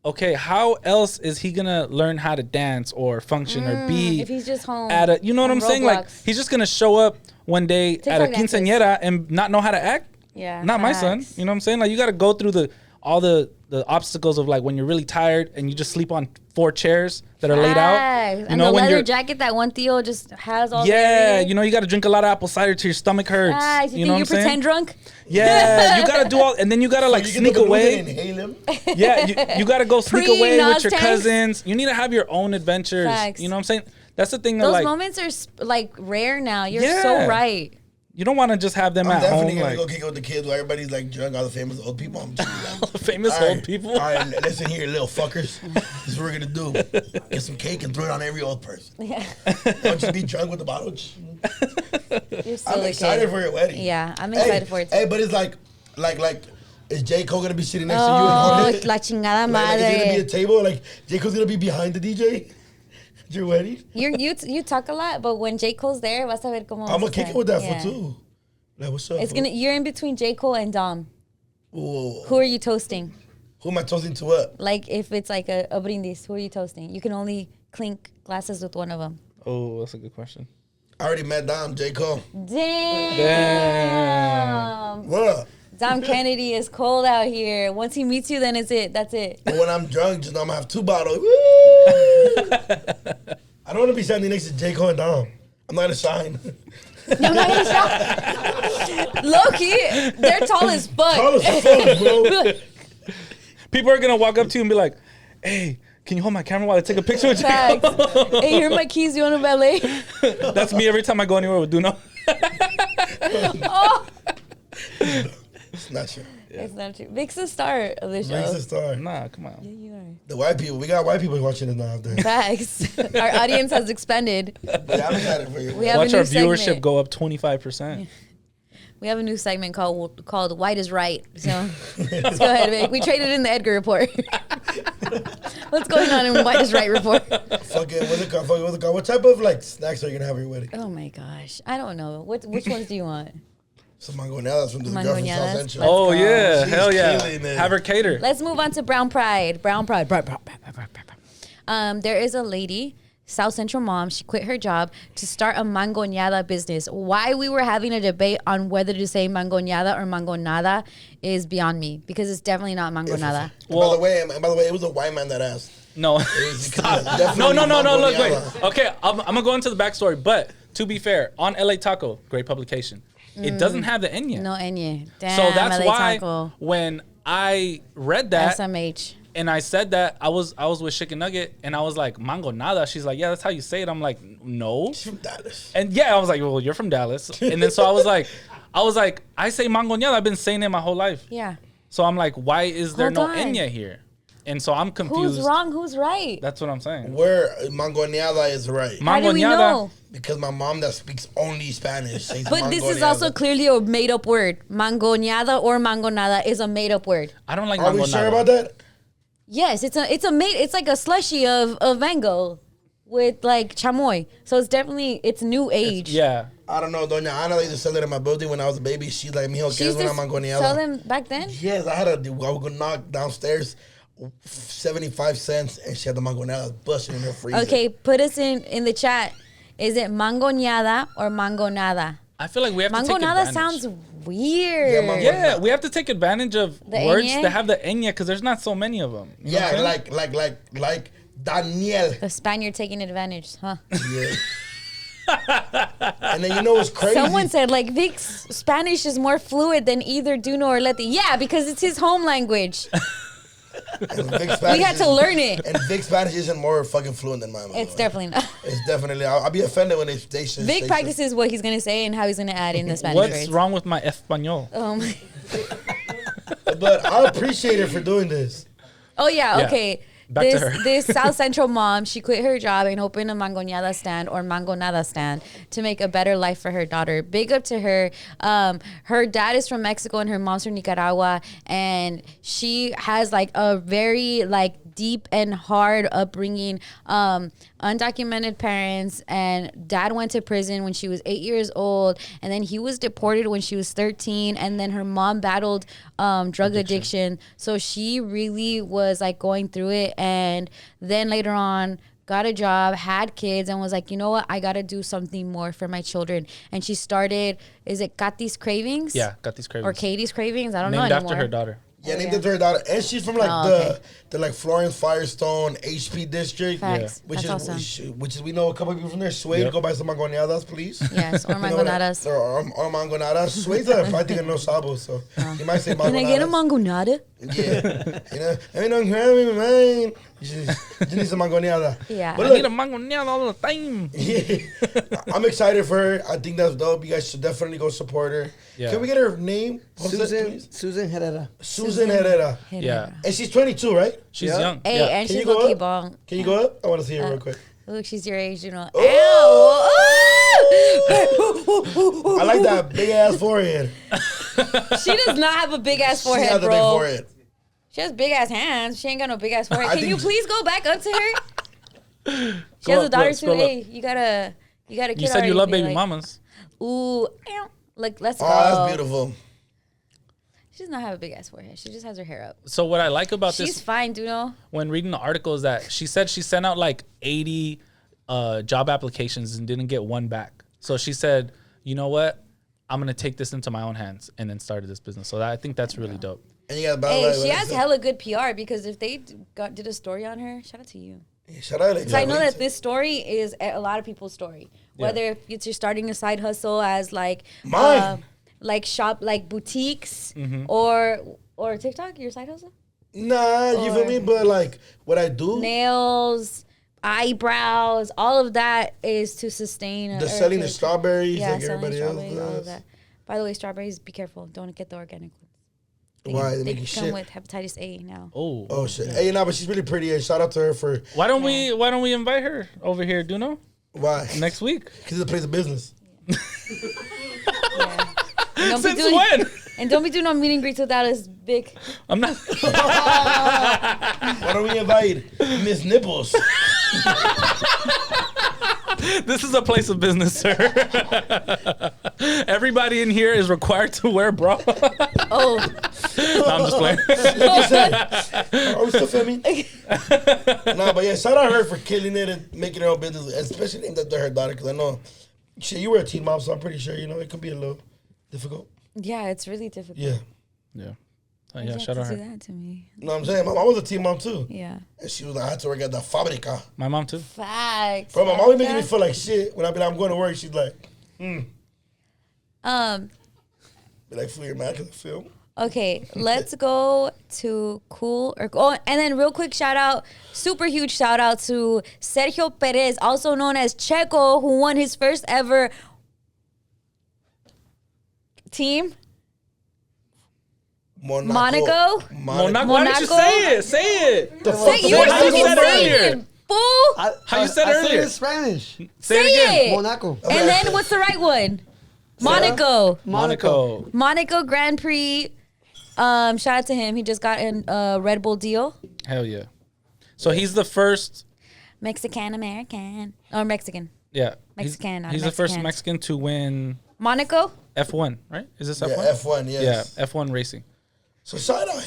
okay, how else is he gonna learn how to dance or function or be if he's just home at a, you know what on I'm saying? Like Roblox. he's just gonna show up one day at a TikTok dances. quinceañera and not know how to act. Yeah, Not my son. facts. You know what I'm saying? Like you gotta go through all the obstacles of like when you're really tired and you just sleep on 4 chairs that are laid out. Facts. You And know the when leather you're jacket that one Theo just has all yeah, day. you know you gotta drink a lot of apple cider till your stomach hurts. Facts. You You know think you what I'm saying? pretend drunk? Yeah, you gotta do all, and then you gotta like You get sneak the balloon away. and inhale him. Yeah, you gotta go sneak away Pre-Nas with your tanks. cousins. You need to have your own adventures. Facts. You know what I'm saying? That's the thing that Those like moments are like rare now. You're Yeah. so right. you don't want to just have them I'm at definitely home gonna like go kick it with the kids while everybody's like drunk, all the famous old people. I'm just like, famous all old right, people. All right, listen here, little fuckers. This is what we're gonna do. Get some cake and throw it on every old person. Yeah. Don't just be drunk with the bottle. You're so I'm excited for your wedding. Yeah, I'm excited for it too. Hey, but it's like, is J. Cole gonna be sitting next Oh, to you? la chingada Like, is it gonna be a madre. table? Like J. Cole's gonna be behind the DJ at your wedding? You talk a lot, but when J. Cole's there, vas a ver cómo I'm vas a gonna kick estar. it with that Yeah. fool too. Like, what's up? It's fool? you're in between J. Cole and Dom. Whoa. Who are you toasting? Who am I toasting to what? Like if it's like a brindis, who are you toasting? You can only clink glasses with one of them. Oh, that's a good question. I already met Dom, J. Cole. Damn. What? Dom Kennedy is cold out here. Once he meets you, then it's it. That's it. But when I'm drunk, just know I'm gonna have 2 bottles. Woo! I don't want to be standing next to J. Cole and Dom. I'm not gonna shine. I'm not gonna shout. Low key, they're tall as fuck. Tall as fuck, bro. People are gonna walk up to you and be like, "Hey, can you hold my camera while I take a picture with you?" Facts. Hey, here are my keys. You want a valet? That's me every time I go anywhere with Duno. Oh, It's not true. it's not true. Vic's the star of the show. Makes a star. Nah, come on. You are. The white people, we got white people watching it now out there. Facts. Our audience has expanded. Yeah, I'm excited for you. We have Watch a new our viewership segment. go up 25%. We have a new segment called "White is Right." So let's go ahead, Vic. We traded in the Edgar report. What's going on in White is Right report? Fuck it, what's it called? Fuck it, what's it called? What type of like snacks are you gonna have at your wedding? Oh my gosh, I don't know. Which ones do you want? Some mangonadas from this girl from South Mangonadas? Central. Let's Oh go. yeah, She's hell yeah. killing it. Have her cater. Let's move on to Brown Pride. Brown Pride. There is a lady, South Central mom. She quit her job to start a mangoñada business. Why we were having a debate on whether to say mangoñada or mangonada is beyond me because it's definitely not mangonada. And by the way, it was a white man that asked. No. It was because Stop. it's definitely No. Look, wait. mangoñada. Okay, I'm gonna go into the backstory, but to be fair, on LA Taco, great publication, it doesn't have the N yet. No enye. Damn, So that's LA why Taco. when I read that, SMH. And I said that I was with Chicken Nugget, and I was like, mango nada. She's like, yeah, that's how you say it. I'm like, no. She's from Dallas. And yeah, I was like, well, you're from Dallas. And then so I was like, I say mango nada. I've been saying it my whole life. Yeah. So I'm like, why is there Hold no on. enya here? And so I'm confused. Who's wrong? Who's right? That's what I'm saying. Where mangoneada is right. How do we know? Because my mom that speaks only Spanish says But this is also clearly a made-up word. Mangoñada or mangonada is a made-up word. I don't like Are mango we sure nada. about that? Yes, it's like a slushy of mango with like chamoy. So it's new age. Yeah. I don't know. Doña Ana, they used to sell it in my building when I was a baby. She's like, mijo, She ¿quieres used to una mangoneada? sell them back then? Yes, I would go knock downstairs, 75 cents, and she had the mangoneada busting in her freezer. Okay, put us in the chat. Is it mangoñada or mangonada? I feel like we have to take Mangonada advantage. sounds weird. Yeah, we have to take advantage of The words enya? that have the enya because there's not so many of them. You know what Yeah, I'm saying? like Daniel. The Spaniard taking advantage, huh? Yeah. And then you know what's crazy? Someone said like Vic's Spanish is more fluid than either Duno or Letty. Yeah, because it's his home language. And Vic's Spanish We had to learn it. And Vic's Spanish isn't more fucking fluent than mine. It's definitely not. It's definitely. I'll be offended when they say Vic practices what he's gonna say and how he's gonna add in the Spanish What's words. wrong with my español? But I appreciate her for doing this. Oh yeah, Yeah. okay. Back to her. This South Central mom, she quit her job and opened a mangoñada stand or mangonada stand to make a better life for her daughter. Big up to her. Her dad is from Mexico and her mom's from Nicaragua, and she has like a very like deep and hard upbringing. Undocumented parents, and dad went to prison when she was 8 years old, and then he was deported when she was 13, and then her mom battled drug addiction. So she really was like going through it, and then later on got a job, had kids, and was like, you know what, I gotta do something more for my children. And she started, is it Kathy's Cravings? Yeah, got these cravings. Or Katie's Cravings? I don't know Named anymore. after her daughter. Yeah, Oh, named yeah. after her daughter, and she's from like Oh, the like Florence Firestone HP district, Facts. which That's is awesome. which is we know a couple of people from there. Sway, Yep. go buy some mangoneadas, please. Yes, or You know that- mangonadas. or mangonadas. Sway's a fighting in no sabo, so he might say mangonadas. Can I get a mangonada? Yeah, you know, I mean, don't grab me, man. You need some mangoneada. Yeah. But I look, need a mango all the time. yeah, I'm excited for her. I think that's dope. You guys should definitely go support her. Yeah. Can we get her name? What's that, please? Susan Herrera. Susan Herrera. Yeah. And she's 22, right? She's Yeah. young. Hey, yeah. and Can she's you go low-key up? bong. Can you go up? I want to see her real quick. Look, she's your age, you know. Oh! I like that big ass forehead. She does not have a big ass She forehead, has a bro. big forehead. She has big ass hands. She ain't got no big ass forehead. I Can you think- please go back up to her? She Go has a up, daughter look, too. scroll Hey, you got a kid You said you already, love be baby like, mamas. Ooh, ew. Like let's go. Oh, that's beautiful. She does not have a big ass forehead. She just has her hair up. So what I like about She's this fine, Duno. when reading the article is that she said she sent out like 80 job applications and didn't get one back. So she said, you know what? I'm going to take this into my own hands, and then started this business. So I think that's really dope. And you got Hey, she has hella good PR because if they did a story on her, shout out to you. Shout out. Because I know that this story is a lot of people's story. Whether if you're starting a side hustle as like Mine. like shop like boutiques Mm-hmm. or TikTok, your side hustle? Nah, you feel me? But like, what I do, Nails, eyebrows, all of that is to sustain. the selling the strawberries Yeah, like selling everybody else strawberries, all of does. that. By the way, strawberries, be careful. Don't get the organic ones. Why? They They making come shit. with hepatitis A now. Oh. Oh shit! Hey, nah, but she's really pretty. And shout out to her for Why don't we invite her over here, Duno? why? Next week? Because it's a place of business. Yeah. And don't be Since doing- when? And don't be doing no meet and greets without us, Vic. I'm not. Why don't we invite Miss Nipples? This is a place of business, sir. Everybody in here is required to wear a bra. Oh, No, I'm just playing. Are we still filming? Nah, but yeah, shout out her for killing it and making her own business, especially named after her daughter. Because I know, shit, you were a teen mom, so I'm pretty sure you know it could be a little difficult. yeah, it's really difficult. Yeah, Yeah. Oh, Why'd yeah, you shout have out to do her. that to me. you know what I'm saying? My mom was a teen mom too, Yeah. and she was like, I had to work at the fabrica. My mom too. Facts. Bro, my mom was making me Yeah. feel like shit when I be like, I'm going to work. She's like, be like, fool, you're mad because I film. Okay, let's go to cool or and then real quick super huge shout out to Sergio Perez, also known as Checo, who won his first ever team. Monaco. Why don't you say it? Say it. You were fucking saying it, fool. How you said I earlier? said it in Spanish. Say it again. Monaco. And then what's the right one? Monaco. Monaco Grand Prix. Shout out to him. He just got a Red Bull deal. Hell yeah. So he's the first Mexican American or Mexican. Yeah. Mexican. He's the first Mexican to win Monaco. F1, right? Is this F1? Yeah, F1, yes. Yeah, F1 racing. So shout out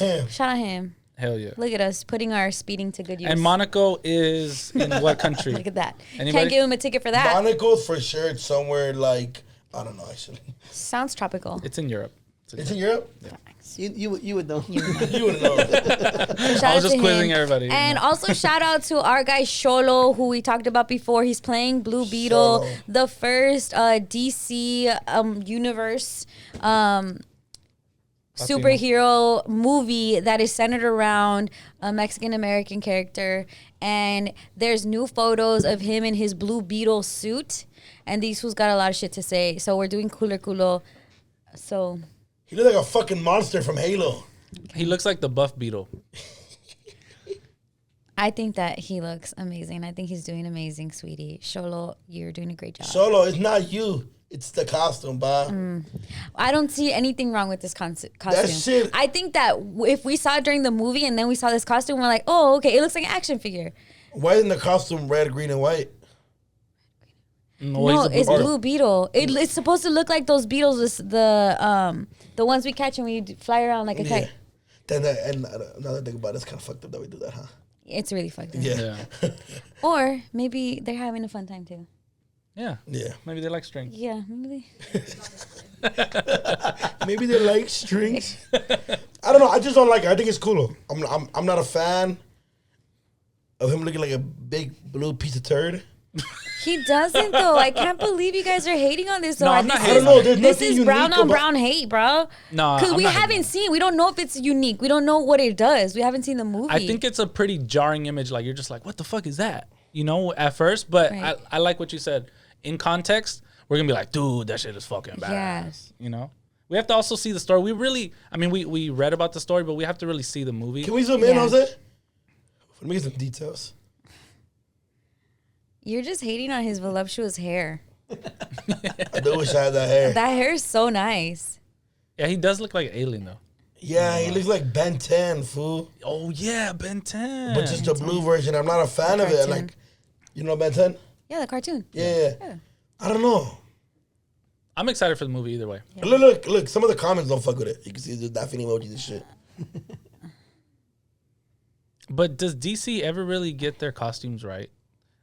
him. Hell yeah. Look at us putting our speeding to good use. And Monaco is in what country? Look at that. Anybody? Can't give him a ticket for that. Monaco for sure. It's somewhere like, I don't know actually. Sounds tropical. It's in Europe. It's in Europe? Yeah. You would know. You would know. I was just quizzing everybody. And also shout out to our guy Xolo, who we talked about before. He's playing Blue Beetle, Xolo. the first DC universe superhero movie that is centered around a Mexican American character. And there's new photos of him in his Blue Beetle suit. And these who's got a lot of shit to say. So we're doing Cooler Culo. So He looks like a fucking monster from Halo. He looks like the buff beetle. I think that he looks amazing. I think he's doing amazing, sweetie. Xolo, you're doing a great job. Xolo, it's not you. It's the costume, ba. I don't see anything wrong with this costume. That shit. I think that if we saw it during the movie and then we saw this costume, we're like, oh, okay, it looks like an action figure. Why isn't the costume red, green, and white? No, it's Blue Beetle. It's supposed to look like those beetles, the ones we catch and we fly around like a kite. Then another thing about it, it's kind of fucked up that we do that, huh? It's really fucked up. Yeah. Or maybe they're having a fun time too. Yeah. Yeah. Maybe they like string. Yeah, maybe. Maybe they like strings. I don't know. I just don't like it. I think it's cool. I'm not a fan of him looking like a big blue piece of turd. He doesn't though. I can't believe you guys are hating on this. No, I'm not I don't know. There's This nothing is brown unique on about- brown hate, bro. No, because I'm we not hating haven't seen. We don't know if it's unique. We don't know what it does. We haven't seen the movie. I think it's a pretty jarring image. Like, you're just like, what the fuck is that? You know, at first. But Right. I like what you said. In context, we're going to be like, dude, that shit is fucking badass. Yeah. You know? We have to also see the story. We read about the story, but we have to really see the movie. Can we zoom in, Yeah. Jose? Let me get some details. You're just hating on his voluptuous hair. I do wish I had that hair. That hair is so nice. Yeah, he does look like an alien, though. Yeah, he looks like Ben 10, fool. Oh, yeah, Ben 10. But just the blue version. I'm not a fan of it. Cartoon. Like, you know Ben 10? Yeah, the cartoon. Yeah. I don't know. I'm excited for the movie either way. Yeah. Look. Some of the comments don't fuck with it. You can see the laughing emojis and shit. But does DC ever really get their costumes right?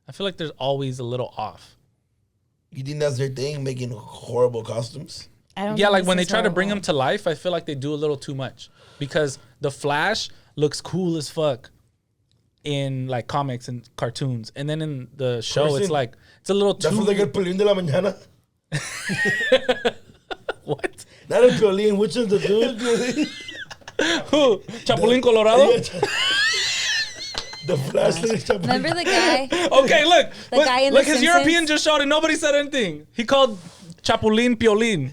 I feel like there's always a little off. You think that's their thing, making horrible costumes? I don't. Yeah, think like this when they is try to bring horrible. them to life, I feel like they do a little too much. Because the Flash looks cool as fuck in like comics and cartoons. And then in the show, Person, it's like, it's a little That's too... what they get Piolín de la mañana. What? Not a Piolín, which is the dude? Who? Chapulín Colorado? The Flash looks Chapulín. Remember the guy? Okay, look. The guy in look, The his Simpsons? European just showed and nobody said anything. He called Chapulín Piolín.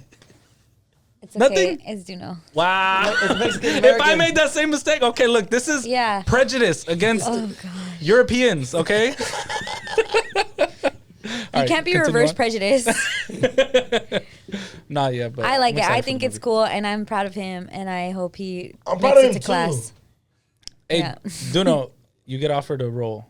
It's okay. Nothing? It's Duno. Wow. Mexican If I American. made that same mistake, okay, look, this is Yeah. prejudice against Oh god. Europeans, okay? You can't be reverse prejudice. Not yet, but I like I'm it. excited I for think the it's movie. cool, and I'm proud of him, and I hope he I'm makes proud of it him to too. class. Hey, Yeah. Duno, you get offered a role,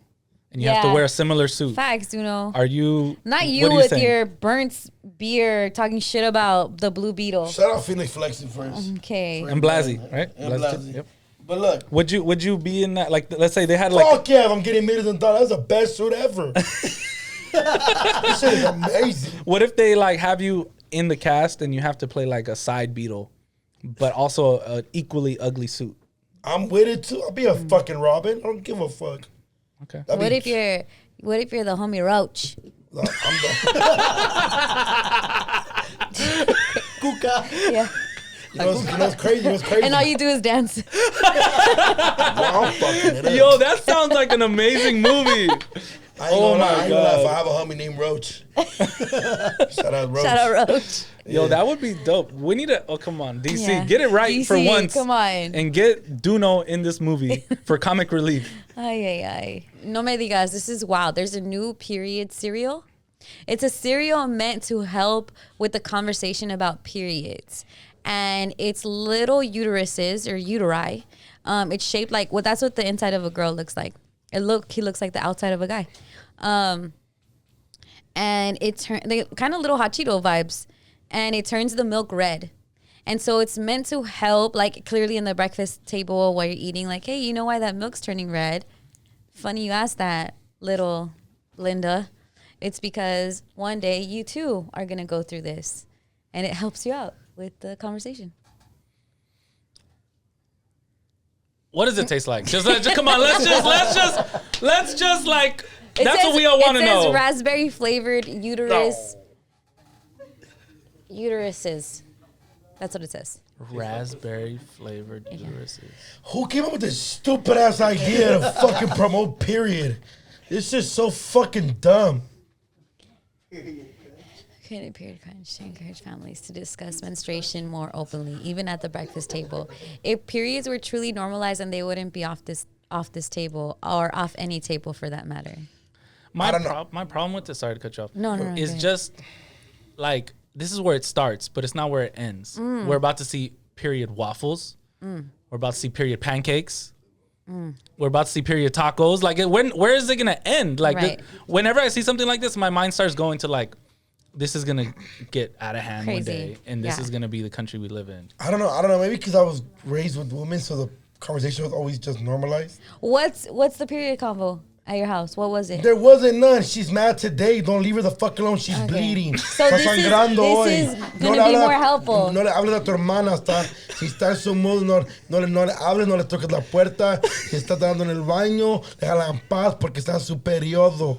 and you have to Yeah. wear a similar suit. Facts, Duno. Are you? Not what you are with saying? your burnt beer talking shit about the Blue Beetle. Shout out Phoenix Flexing first. Okay. and Blasey, right? And Blasey too? Blasey. Yep. But look, Would you be in that? Like, let's say they had like. fuck yeah, if I'm getting $1,000,000, that's the best suit ever. This shit is amazing. What if they like have you in the cast and you have to play like a side beetle, but also an equally ugly suit? I'm with it too. I'll be a fucking Robin. I don't give a fuck. Okay. That'd What be- if you're the homie Roach? I'm the, Cuca. Yeah. You know what's crazy? And all you do is dance. I'm fucking it up. Yo, that sounds like an amazing movie. I ain't gonna lie, if I have a homie named Roach. Shout out Roach. Shout out Roach. Yo, that would be dope. We need to. Oh, come on, DC, Yeah. get it right DC, for once. come on. And get Doknow in this movie for comic relief. Ay. No me digas. This is wild. There's a new period cereal. It's a cereal meant to help with the conversation about periods. And it's little uteruses or uteri. It's shaped like, well, that's what the inside of a girl looks like. He looks like the outside of a guy. And they kind of little hot Cheeto vibes. And it turns the milk red. And so it's meant to help, like clearly in the breakfast table while you're eating, like, hey, you know why that milk's turning red? Funny you asked that, little Linda. It's because one day you too are going to go through this. And it helps you out with the conversation. What does it taste like? Just come on, let's just like, that's what we all want to know. It says raspberry flavored uterus. Uteruses. That's what it says. Raspberry flavored uteruses. Who came up with this stupid ass idea to fucking promote period? It's just so fucking dumb. Created period crunch to encourage families to discuss menstruation more openly, even at the breakfast table. If periods were truly normalized, and they wouldn't be off this table or off any table for that matter. My problem with this, sorry to cut you off. No, is just like, this is where it starts, but it's not where it ends. We're about to see period waffles. We're about to see period pancakes. We're about to see period tacos. Like, where is it gonna end? Like, right. Whenever I see something like this, my mind starts going to like, this is gonna get out of hand one day, and this is gonna be the country we live in. I don't know. Maybe because I was raised with women, so the conversation was always just normalized. What's the period convo at your house? What was it? There wasn't none. She's mad today. Don't leave her the fuck alone. She's bleeding. So this is going to be more helpful. No le hables a tu hermana. Si está en su mood, no le hables, no le toques la puerta. Si está dando en el baño, déjala en paz porque está en su periodo.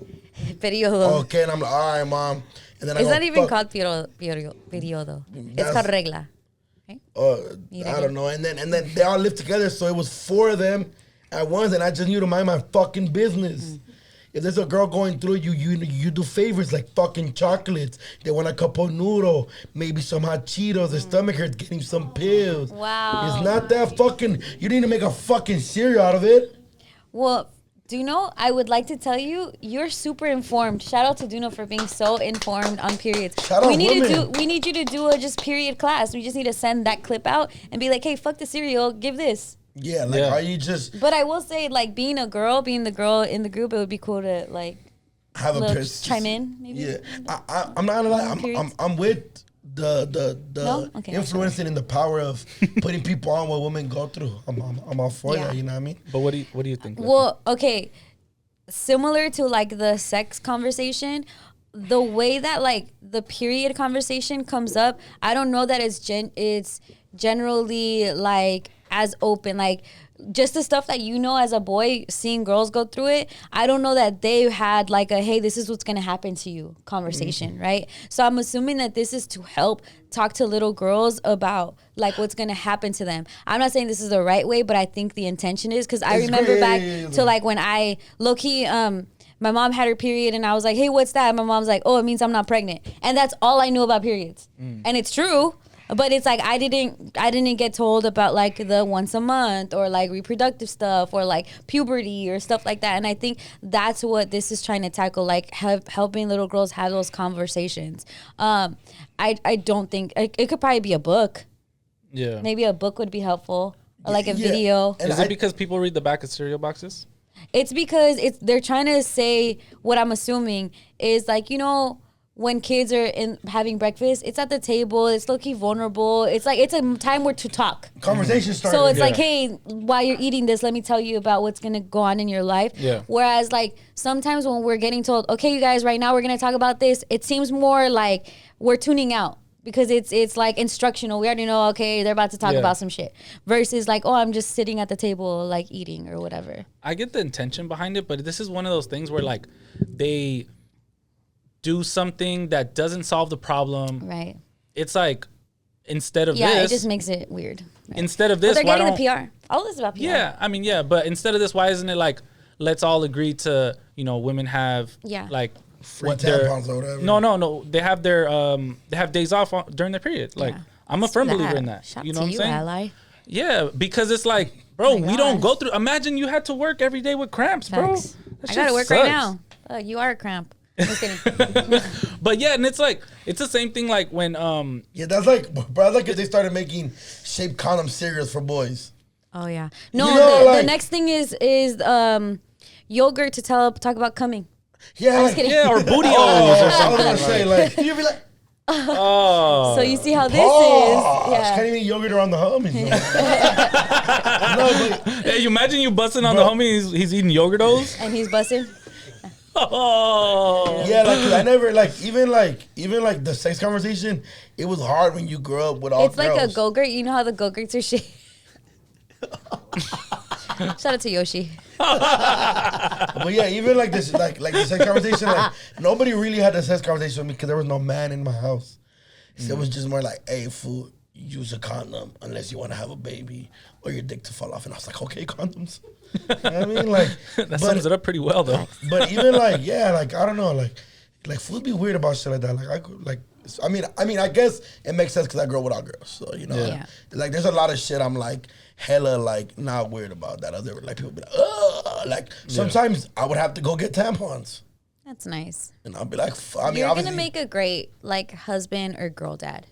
Periodo. Okay, and I'm like, all right, mom. And then it's not even called periodo. It's called regla. Okay? I don't know. And then they all lived together, so it was 4 of them at once, and I just knew to mind my fucking business. If there's a girl going through, you do favors like fucking chocolates. They want a cup of noodle, maybe some hot Cheetos. Their stomach hurts, getting some pills. Wow. It's not that fucking. You need to make a fucking cereal out of it. Well, Doknow, I would like to tell you, you're super informed. Shout out to Doknow for being so informed on periods. We need you to do a just period class. We just need to send that clip out and be like, hey, fuck the cereal, give this. Yeah, like, are you just... But I will say, like, being the girl in the group, it would be cool to, like, have a chime in, maybe. Yeah, I'm not gonna lie. I'm with the influencing and the power of putting people on what women go through. I'm all for that, you know what I mean? But what do you think? Well, okay, similar to like the sex conversation, the way that like the period conversation comes up, I don't know that it's generally like as open, like just the stuff that you know as a boy, seeing girls go through it, I don't know that they had like a, hey, this is what's going to happen to you conversation, right? So I'm assuming that this is to help talk to little girls about like what's going to happen to them. I'm not saying this is the right way, but I think the intention is, because I remember back to like when I, low-key, my mom had her period and I was like, hey, what's that? And my mom's like, oh, it means I'm not pregnant. And that's all I knew about periods. And it's true. But it's like I didn't get told about like the once a month or like reproductive stuff or like puberty or stuff like that. And I think that's what this is trying to tackle, like helping little girls have those conversations. I don't think it could probably be a book. Yeah, maybe a book would be helpful, or like a video. Is it because people read the back of cereal boxes? It's because they're trying to say, what I'm assuming is like, you know, when kids are having breakfast, it's at the table, it's low-key vulnerable. It's like, it's a time where to talk. Conversation starts. So it's like, hey, while you're eating this, let me tell you about what's going to go on in your life. Yeah. Whereas like sometimes when we're getting told, okay, you guys, right now we're going to talk about this, it seems more like we're tuning out. Because it's like instructional. We already know, okay, they're about to talk about some shit. Versus like, oh, I'm just sitting at the table like eating or whatever. I get the intention behind it, but this is one of those things where like they do something that doesn't solve the problem. Right. It's like instead of Yeah, this, it just makes it weird. Right. instead of But this, they're why getting don't the PR. All this is about PR. Yeah, I mean, yeah, but instead of this, why isn't it like let's all agree to, you know, women have like free tampons or whatever. No. They have their they have days off during their period. Like I'm a firm believer in that. Shout you know to what I'm saying? Ally. Yeah, because it's like, bro, we don't go through. Imagine you had to work every day with cramps, bro. I gotta work right now. You are a cramp. Just kidding. But yeah, and it's like it's the same thing like when that's like, bro, that's like if they started making shaped condom cereals for boys. Oh yeah. No, You know, the next thing is yogurt to talk about coming. Yeah, just kidding. Yeah, or booty holes or something. I was gonna say like You'd be like, Oh. So you see how this is. Yeah. Can't even eat yogurt around the homies. Hey, you imagine you busting on the homie, he's eating yogurtos? And he's busting. Oh. Yeah, like 'cause I never even like the sex conversation, it was hard when you grew up with all It's girls. like a go-gurt. You know how the go-gurts are shaped? Shout out to Yoshi. But yeah, even like this, like the sex conversation, like nobody really had the sex conversation with me because there was no man in my house. So it was just more like, hey, fool, use a condom unless you want to have a baby or your dick to fall off. And I was like, okay, condoms. You know what I mean, like that sums it up pretty well, though. But even like, yeah, like I don't know, like food be weird about shit like that. I mean, I guess it makes sense because I grew up with all girls, so you know, like there's a lot of shit I'm like hella like not weird about that. Other like people be like, ugh, like sometimes I would have to go get tampons. That's nice. And I'll be like, I mean, you're gonna make a great like husband or girl dad.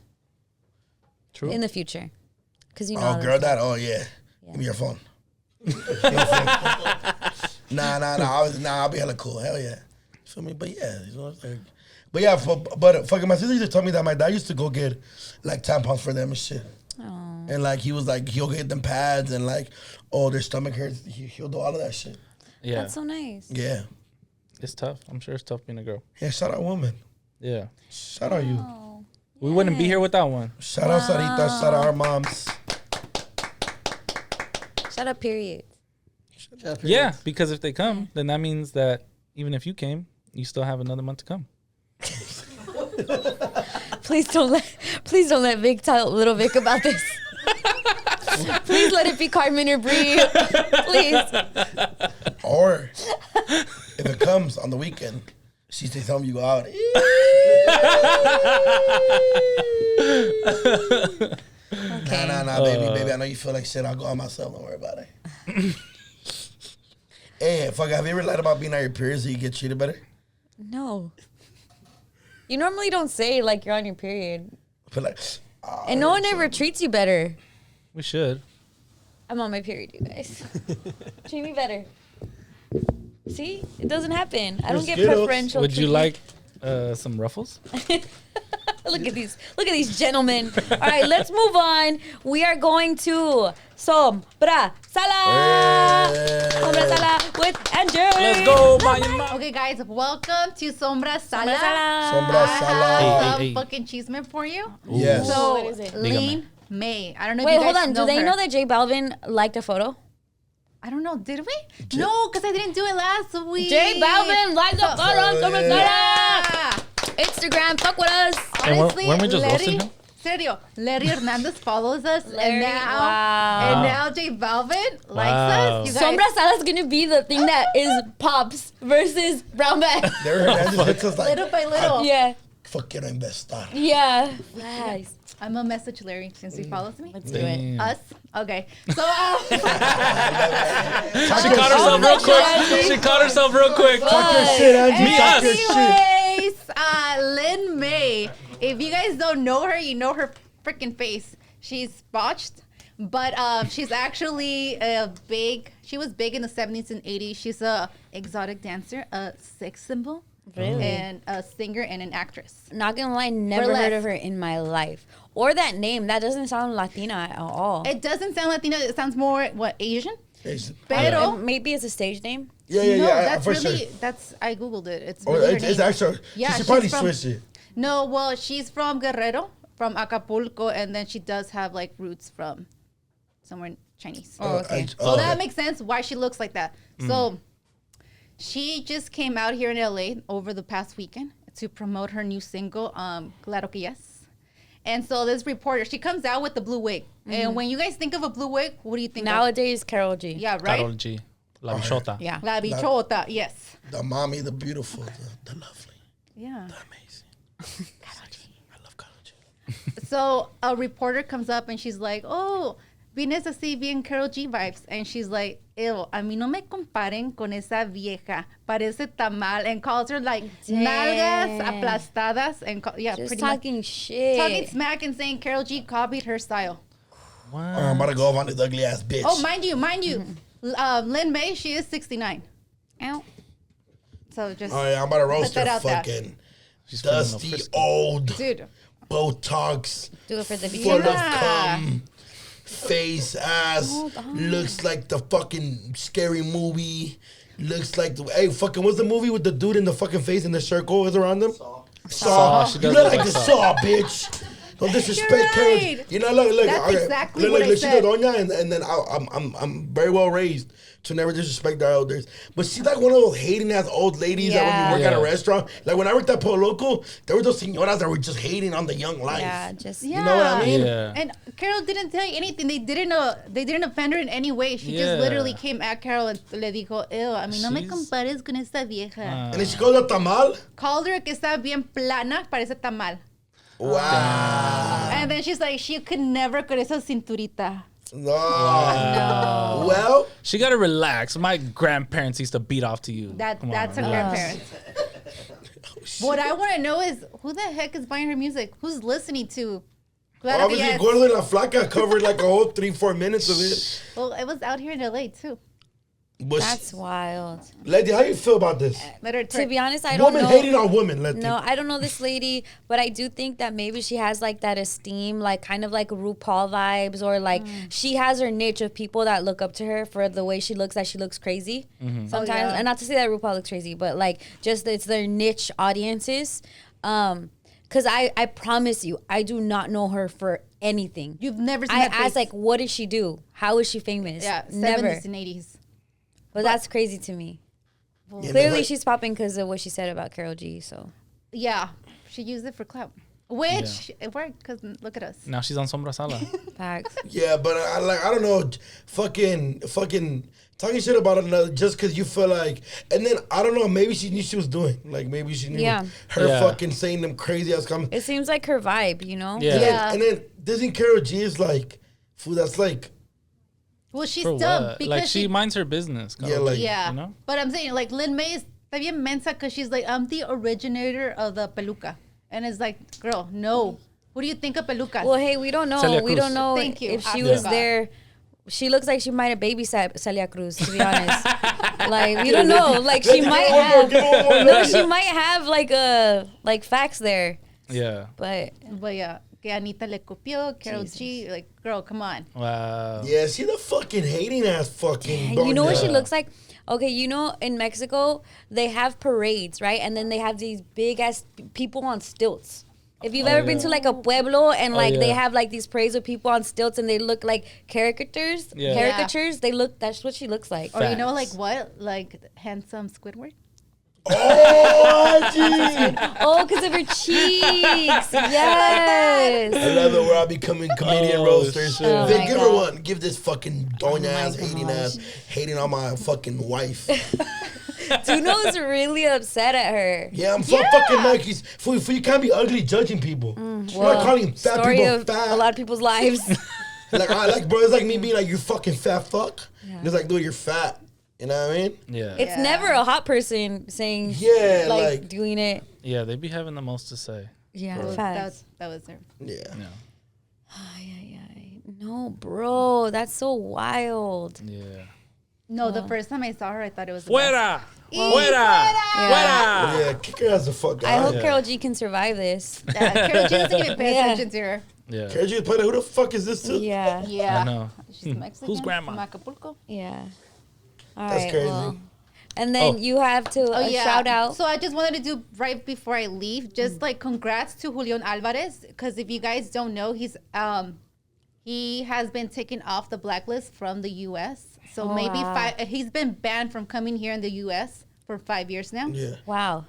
True. In the future, because you know. Oh, girl dad. Oh yeah. Give me your phone. Nah. I'll be hella cool. Hell yeah. Feel me? But yeah, you know, like, but yeah, but fucking my sister used to tell me that my dad used to go get like tampons for them and shit. Oh. And like he was like he'll get them pads and like their stomach hurts. He'll do all of that shit. Yeah. That's so nice. Yeah. It's tough. I'm sure it's tough being a girl. Yeah. Shout out woman. Yeah. Shout out you. We wouldn't be here without one. Shout out Sarita. Shout out our moms. Shout out period. Yeah, because if they come, then that means that even if you came, you still have another month to come. Please don't let Vic tell little Vic about this. Please let it be Carmen or Bree. Please. Or if it comes on the weekend, she stays home, you go out. Okay. Nah, baby. I know you feel like shit. I'll go out myself. Don't worry about it. Hey, fuck, have you ever lied about being on your period so you get treated better? No. You normally don't say like you're on your period. I feel like, and no one ever treats you better. We should. I'm on my period, you guys. Treat me better. See? It doesn't happen. I don't get preferential Would you treatment. like some ruffles? Look at these gentlemen. All right, let's move on. We are going to Sombra Sala. Sombra Sala with Andrew. Let's go, Maya. Okay, guys, welcome to Sombra Sala. Sombra I Sala. have some fucking cheeseman for you. Yes. So, what is it? Lean May. I don't know Wait, if you guys hold on. know Do they her. know that J Balvin liked a photo? I don't know. Did we? No, because I didn't do it last week. J Balvin liked a photo on Sombra Sala. Yeah. Instagram, fuck with us. And Honestly, weren't we just Letty, roasting him? Serio, Letty Hernandez follows us, Larry, and now J Balvin likes us. You guys, Sombra Sala is gonna be the thing that is Pops versus Brown Bag. There, that just hits us like, little by little. Yeah. fuck, quiero investar. Yeah. Nice. I'm gonna message Larry since he follows me. Let's do it. Us? Okay. So, She caught herself real quick. She caught herself real quick. Talk your shit, Angie. Me, Talk us. your shit. anyways, Lynn May. If you guys don't know her, you know her freaking face. She's botched, but she's actually she was big in the 70s and 80s. She's a exotic dancer, a sex symbol. Really? And a singer and an actress. Not gonna lie, never heard of her in my life. Or that name. That doesn't sound Latina at all. It doesn't sound Latina. It sounds more, Asian? Asian. Pero, Maybe it's a stage name. Yeah. no, that's for really, sure. I Googled it. It's Oh, really her it's name. actually, Yeah, she she's probably from- switched it. No, well, she's from Guerrero, from Acapulco, and then she does have, like, roots from somewhere Chinese. Oh, okay. So that makes sense why she looks like that. So she just came out here in LA over the past weekend to promote her new single, Claro que Yes. And so this reporter, she comes out with the blue wig. And when you guys think of a blue wig, what do you think Nowadays, Karol G. of? Yeah, right? Karol G. La Bichota. Yeah. La bichota, yes. The mommy, the beautiful, the lovely, Yeah. the amazing. I love Karol G. So a reporter comes up and she's like, oh, vienes así bien Karol G vibes. And she's like, ew, a mí no me comparen con esa vieja. Parece tamal. And calls her like nalgas aplastadas. And Just pretty talking much shit. talking smack and saying Karol G copied her style. What? I'm about to go off on this ugly ass bitch. Oh, mind you, Lin May, she is 69. Ow. So just Oh yeah, I'm about to roast put that her out there. fucking She's feeling no dusty frisky. old Dude. Botox Do it for the full views. of cum face ass. Looks like the fucking scary movie. Looks like the fucking what's the movie with the dude in the fucking face and the circle is around him? Saw. She You does look look like like the Saw. Saw, bitch. Don't disrespect You're Karol. right. You know, look. That's exactly look, what I she's a said. doña, and then I'm very well raised to never disrespect our elders. But she's like one of those hating ass old ladies that when you work at a Yeah. restaurant, like when I worked at Polo Loco, there were those señoras that were just hating on the young life. Yeah, just Yeah. You know what I mean? Yeah. And Carol didn't tell you anything. They didn't offend her in any way. She Yeah. just literally came at Carol and le dijo, ew, a mí no me She's- compares con esta vieja. And then she goes a tamal. Called her que está bien plana, parece tamal. Wow. And then she's like, she could never con esa cinturita. No. Well, She gotta relax. My grandparents used to beat off to you. That's Come her on, relax. grandparents. What I want to know is who the heck is buying her music? Who's listening to? obviously, Yes. Gordo y la Flaca covered like a whole 3-4 minutes of it. Well, it was out here in LA too. But that's wild. Lady, how you feel about this? Let her To be honest, I don't Woman know. hating on women, Letty. No, I don't know this lady, but I do think that maybe she has like that esteem, like kind of like RuPaul vibes, or like she has her niche of people that look up to her for the way she looks, that she looks crazy sometimes. yeah. And not to say that RuPaul looks crazy, but like just it's their niche audiences. Cause I promise you, I do not know her for anything. You've never seen I that face. asked like, what does she do? How is she famous? Yeah, Never. 70s and 80s. But that's crazy to me. Yeah, Clearly, like- she's popping because of what she said about Karol G. So Yeah, she used it for clout, which it worked because look at us. Now she's on Sombra Sala. facts. Yeah, but I don't know, fucking talking shit about another just because you feel like, and then I don't know, maybe she knew she was doing, like maybe she knew her Yeah. fucking saying them crazy ass comments. It seems like her vibe, you know? Yeah. And then Disney Karol G is like, fool, that's like, Well, she's For dumb what? because Like she minds her business. Yeah, Karol G, like- yeah. You know? But I'm saying like Lin May is está bien mensa because she's like I'm the originator of the peluca, and it's like girl, no. What do you think of pelucas? Well, hey, we don't know. Celia We Cruz. don't know Thank you. if she I was forgot. there. She looks like she might have babysat Celia Cruz, to be honest. Like, we don't know. Like, she might have. No, she might have, like facts there. Yeah. But But yeah, que Anita le copió, Karol G, like girl, come on. Wow. yeah, she the fucking hating ass fucking. you know what she doña. looks like? Okay, you know, in Mexico, they have parades, right? And then they have these big-ass people on stilts. If you've ever been to, like, a pueblo and, like, they yeah. have, like, these parades of people on stilts and they look like caricatures, Yeah. that's what she looks like. Or you know like Facts. what? Like handsome Squidward? Oh, gee. Oh, because of her cheeks. Yes. I love it where I be coming comedian Oh, roasters. shit. Oh, Vic, my give her God. one. Give this fucking doña ass, hating ass, hating on my fucking wife. Duno's really upset at her. Yeah, I'm fucking Mikey's. For you can't be ugly judging people. You're not calling fat Story people of fat. a lot of people's lives. Bro, it's like me being like, you fucking fat fuck. It's like, dude, you're fat. You know what I mean? Yeah. It's never a hot person saying, Yeah, like, like- doing it. Yeah, they be having the most to say. Yeah, That facts. was her. Yeah. Yeah. Ay. No, bro, that's so wild. Yeah. No, the first time I saw her, I thought it was the Fuera! Yeah. Fuera! Yeah, kick her ass the fuck I out. hope Yeah. Karol G can survive this. best. Yeah, Karol G doesn't even pay Yeah. attention to her. Yeah. Karol G played like, who the fuck is this too? Yeah, Yeah. I know. She's Mexican. Who's grandma? From Acapulco. yeah. All That's right, crazy. well. And then Oh. you have to shout out. So I just wanted to do right before I leave, just like congrats to Julian Alvarez, because if you guys don't know, he has been taken off the blacklist from the U.S. So maybe wow. he's been banned from coming here in the U.S. for 5 years now. Yeah. Wow.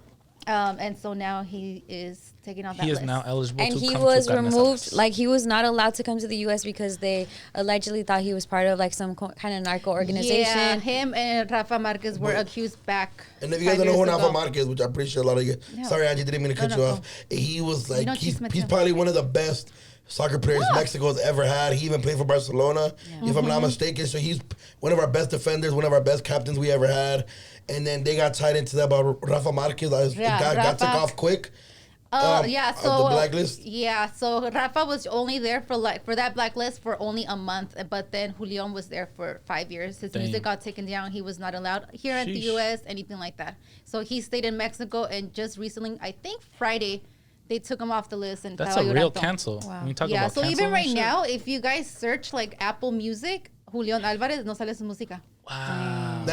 And so now he is taking on that He is list. now eligible And to he come was to carne removed, asadas. like he was not allowed to come to the U.S. because they allegedly thought he was part of like some kind of narco organization. Yeah, him and Rafa Marquez were accused back. And if you guys don't know who Rafa Marquez, which I'm pretty sure a lot of you, No. sorry, Angie, didn't mean to cut No, you no, off. He was like, know he's Chisme too. probably one of the best soccer players Mexico's ever had. He even played for Barcelona, if I'm not mistaken. So he's one of our best defenders, one of our best captains we ever had. And then they got tied into that about Rafa Marquez. Got took off quick. Yeah, of so the blacklist. Yeah, so Rafa was only there for that blacklist for only a month, but then Julian was there for 5 years. His music got taken down. He was not allowed here in the U.S. anything like that. So he stayed in Mexico, and just recently, I think Friday, they took him off the list. And That's a real cancel. Wow. When you talk Yeah, about so cancel even and right shit. now, if you guys search like Apple Music, Julian Alvarez no sale su música. Wow.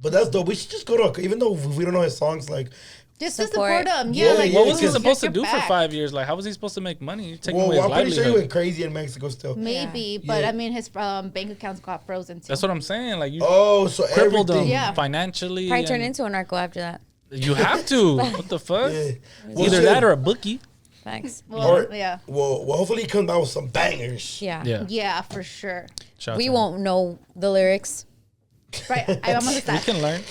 But that's dope. We should just go to, even though we don't know his songs, like, Just to Support. support him. Yeah, Yeah, like What was he get supposed to your do for back. 5 years? Like, how was he supposed to make money? You're taking well, away his I'm pretty sure he livelihood. went crazy in Mexico still. Maybe, Yeah. but Yeah. I mean, his bank accounts got frozen too. That's what I'm saying. Like, you Oh, so crippled him everything. Yeah. financially. Probably turned and into a narco after that. You have to. What the fuck? Yeah. Either that or a bookie. Thanks. Well, Or- yeah. Well, hopefully he comes out with some bangers. Yeah. Yeah. Yeah, for sure. Shout out We to him. won't know the lyrics, Right. I vamos a We estar. can learn.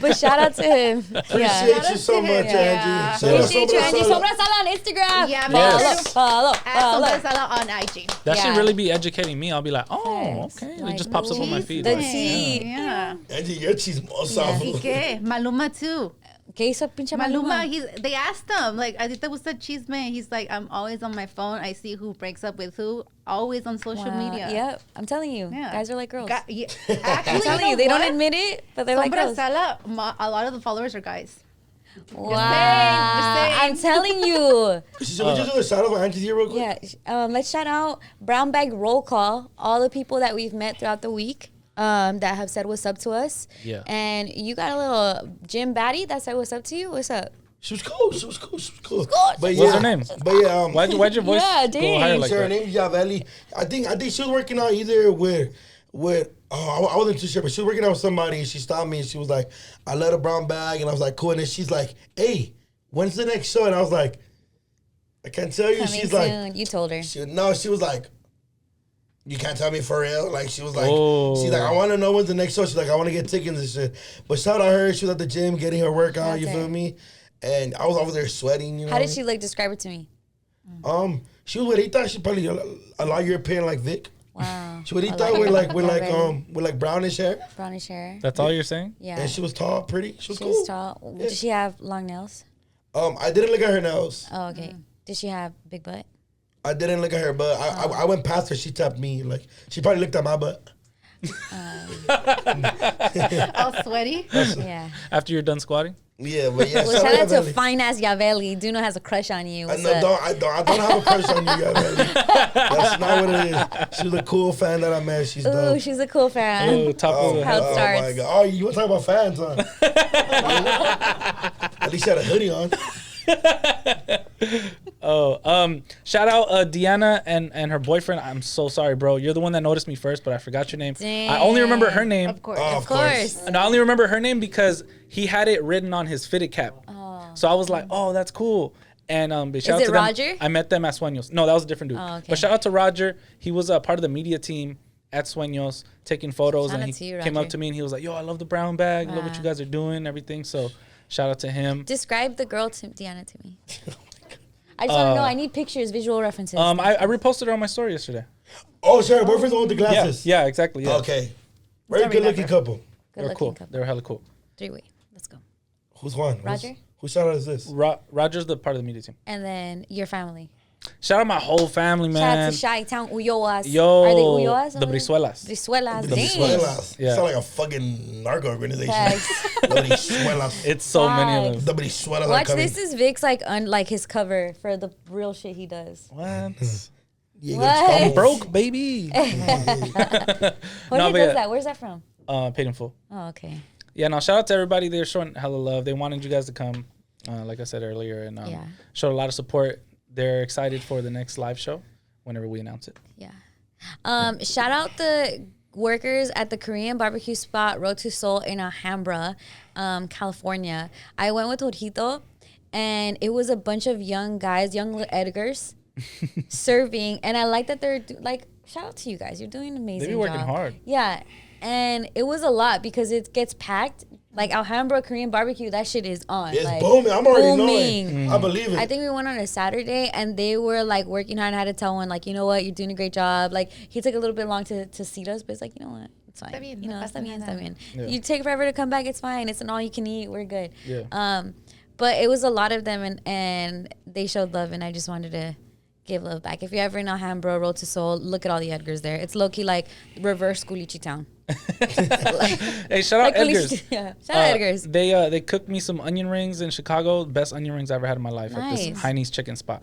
but shout out to him. Appreciate Yeah. you so much, Yeah. Angie. Shout out Appreciate you, Sombra Angie. Sala. Sombra Sala on Instagram. Yeah, Yes. Follow. At Sombra Sala on IG. That Yeah. should really be educating me. I'll be like, oh, Thanks. okay. Like, It just pops up on my feed. The Like, tea. Yeah. Angie, you're chismosa. ¿Y qué? Maluma too. ¿Qué hizo pinche Maluma, Maluma? they asked him, like, ¿a ti te gusta chisme? He's like, I'm always on my phone. I see who breaks up with who. Always on social Wow. media. Yep. I'm telling you. Yeah. Guys are like girls. Yeah. I'm Actually, telling you you, they know don't what? admit it, but they're like Sombra girls. Sala, a lot of the followers are guys. Wow. saying. I'm telling you. Should we just do a shout out for Angie's here real quick? Yeah. Let's shout out Brown Bag Roll Call, all the people that we've met throughout the week that have said what's up to us. Yeah. And you got a little gym baddie that said what's up to you. What's up? She was cool. She was cool. She was cool. But What's her name? But yeah, Why'd your voice Yeah, go dang. higher like her that? name Yavelli. I think she was working out either with I wasn't too sure, but she was working out with somebody and she stopped me and she was like, I let a brown bag and I was like, cool. And then she's like, hey, when's the next show? And I was like, I can't tell you. Coming She's soon. like, You told her. she was like, you can't tell me for real. Like she was like, Oh. she's like, I want to know when's the next show. She's like, I want to get tickets and shit. But shout out her. She was at the gym getting her workout. That's You it. feel me? And I was over there sweating. You know. How did she look? Describe it to me. She was güerita. She probably a lot European like Vic. Wow. She güerita I with like brownish hair. brownish hair. That's all you're saying? Yeah. And she was tall, pretty. She was She cool. was tall. Did she have long nails? I didn't look at her nails. Oh, okay. Did she have big butt? I didn't look at her butt. I went past her. She tapped me. Like she probably looked at my butt. All sweaty. Yeah. After you're done squatting? Yeah, but yeah. Well, shout out to Yavelli. fine ass Yavelli. Duno has a crush on you. I What's know, up? I don't have a crush on you, Yavelli. That's not what it is. She's a cool fan that I met. She's Ooh, dope. she's a cool fan. Oh, top of the How head. it Oh starts. my god! Oh, you want to talk about fans, huh? At least she had a hoodie on. Shout out Deanna and her boyfriend. I'm so sorry, bro. You're the one that noticed me first, but I forgot your name. I only remember her name. Of course. Oh, Of course. And I only remember her name because he had it written on his fitted cap. So I was like, oh, that's cool. And but shout out it to them. Roger? I met them at Sueños. No, that was a different dude. Oh, okay. But shout out to Roger. He was part of the media team at Sueños, taking photos. Shout And out to he you, came up Roger. to me and he was like, yo, I love the brown bag. Love what you guys are doing, everything. So shout out to him. Describe the girl to Deanna to me. I just want to know. I need pictures, visual references. I reposted her on my story yesterday. Oh, sure. Boyfriend's the one with the Yeah, glasses. yeah, exactly. Yeah. Okay. Very Don't good looking remember. couple. Good They were looking cool. couple. They were hella cool. 3-way. Let's go. Who's one? Roger? Whose shout out is this? Roger's the part of the media team. And then your family. Shout out my whole family, Shout out man. to Shy Town Ulloas. Yo, Are they Ulloas? the Brizuelas. Brizuelas. The Dang. Brizuelas. Yeah. Sound like a fucking narco organization. Facts. The Brizuelas. It's so many of them. The Brizuelas are Watch, coming. this is Vic's like his cover for the real shit he does. What? Yeah, What? it's I'm broke, baby. What No, but does yeah. that? Where's that from? Paid in full. Oh, okay. Yeah, no, shout out to everybody. They're showing hella love. They wanted you guys to come, like I said earlier, and Yeah. showed a lot of support. They're excited for the next live show whenever we announce it. Yeah. Shout out the workers at the Korean barbecue spot Road to Seoul in Alhambra, California. I went with Jorgito, and it was a bunch of young guys, young little Edgars, serving. And I like that they're like, shout out to you guys. You're doing an amazing job. They be working hard. Yeah. And it was a lot because it gets packed. Like Alhambra Korean barbecue, that shit is on. It's like, booming. I'm already booming. knowing. I believe it. I think we went on a Saturday and they were like working hard, and I had to tell one like, you know what, you're doing a great job. Like he took a little bit long to seat us, but it's like, you know what, it's fine. You know, está bien. Yeah. You take forever to come back, it's fine. It's an all you can eat. We're good. Yeah. But it was a lot of them, and they showed love, and I just wanted to give love back. If you're ever in Alhambra, Road to Seoul, look at all the Edgars there. It's low-key like reverse Culichi town. Hey, shout out Edgars. Yeah, shout out Edgars. They cooked me some onion rings in Chicago. Best onion rings I ever had in my life. Nice. At this Heine's chicken spot.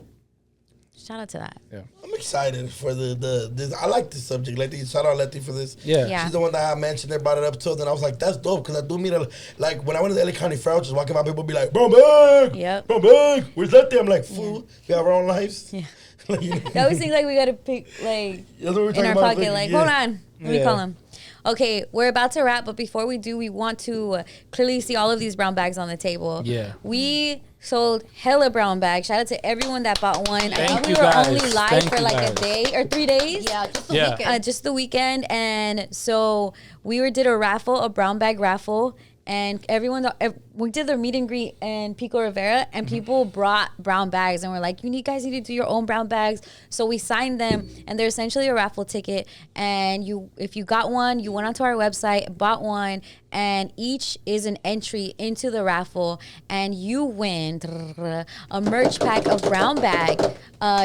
Shout out to that. Yeah. I'm excited for this. I like this subject. Letty, shout out Letty for this. Yeah. She's the one that I mentioned. They brought it up to, and I was like, that's dope, because I do meet like when I went to the LA County Fair, I was just walking by, people be like, brown bag. Yep. Brown bag. Where's Letty? I'm like, fool. We have our own lives. Yeah. Like, you know. I always think like we gotta pick like That's what we're in talking our about, pocket. Like, yeah. hold on, let me Yeah. call him. Okay, we're about to wrap, but before we do, we want to clearly see all of these brown bags on the table. Yeah. We sold hella brown bags. Shout out to everyone that bought one. I Thank think we you were guys. only live Thank for you like a guys. day or 3 days. Yeah, just the Yeah. weekend. Just the weekend. And so we did a raffle, a brown bag raffle. And we did the meet and greet in Pico Rivera, and people brought brown bags, and we're like, you guys need to do your own brown bags. So we signed them, and they're essentially a raffle ticket. And if you got one, you went onto our website, bought one, and each is an entry into the raffle, and you win a merch pack of brown bag.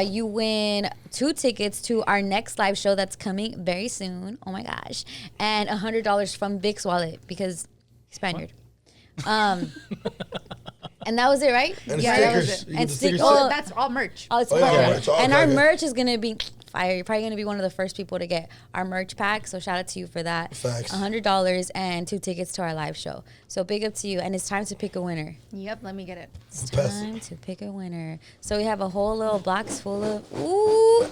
You win 2 tickets to our next live show that's coming very soon. Oh my gosh. And $100 from Vic's wallet, because Spaniard. And that was it, right? And Yeah, that was stickers. it. You get And the stick- stickers. oh, That's all merch. Oh, it's Oh, yeah, fire. merch. Oh, And okay, our okay. merch is gonna be fire. You're probably gonna be one of the first people to get our merch pack. So shout out to you for that. Facts. $100 and 2 tickets to our live show. So big up to you. And it's time to pick a winner. Yep, let me get it. It's Pass it. time to pick a winner. So we have a whole little box full of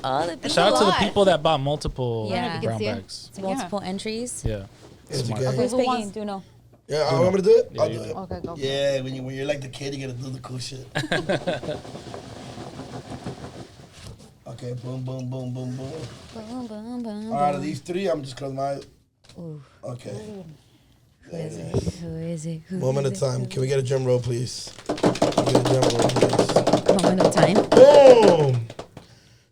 all the people. Shout out to the lot. people that bought multiple Yeah. brown You can see it. bags. It's multiple entries. Yeah. It's Smart. okay. Who's Who picking? wants- Do know. Yeah, I'm going to do it? Yeah, I'll you do do it. Okay, go. Yeah, when you're like the kid, you got to do the cool shit. Okay, boom, boom, boom, boom, boom. Boom, boom, boom. All right, out of these 3, I'm just closing my eyes. Okay. Who is it? Who is it? Who Moment is of it? time. Can we get a drum roll, please? Can we get a drum roll, please? Moment of time. Boom!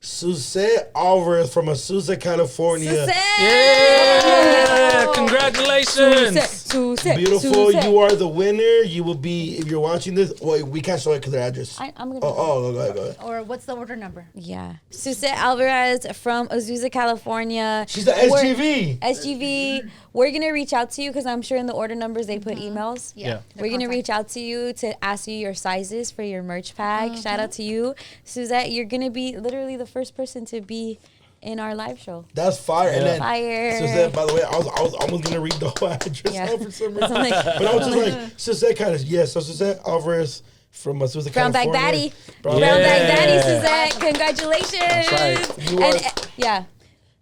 Suzette Alvarez from Azusa, California. Yeah! Congratulations! Beautiful. You are the winner. You will be, if you're watching this, well, we can't show it because their address. I'm gonna. Go ahead. Or what's the order number? Yeah. Suzette Alvarez from Azusa, California. She's the SGV. SGV. We're going to reach out to you because I'm sure in the order numbers they put emails. Yeah. We're going to reach out to you to ask you your sizes for your merch pack. Shout out to you. Suzette, you're going to be literally the first person to be in our live show. That's fire. And then, Fire. Suzette, by the way, I was almost going to read the whole address Yeah. out for some That's reason. like- But I was just like, Suzette kind of, yeah, so Suzette Alvarez from Azusa, Brown Bag California. Daddy. Brown Brown Bag Bag Daddy, Yeah. Suzette. Congratulations. That's right. You And, are- yeah.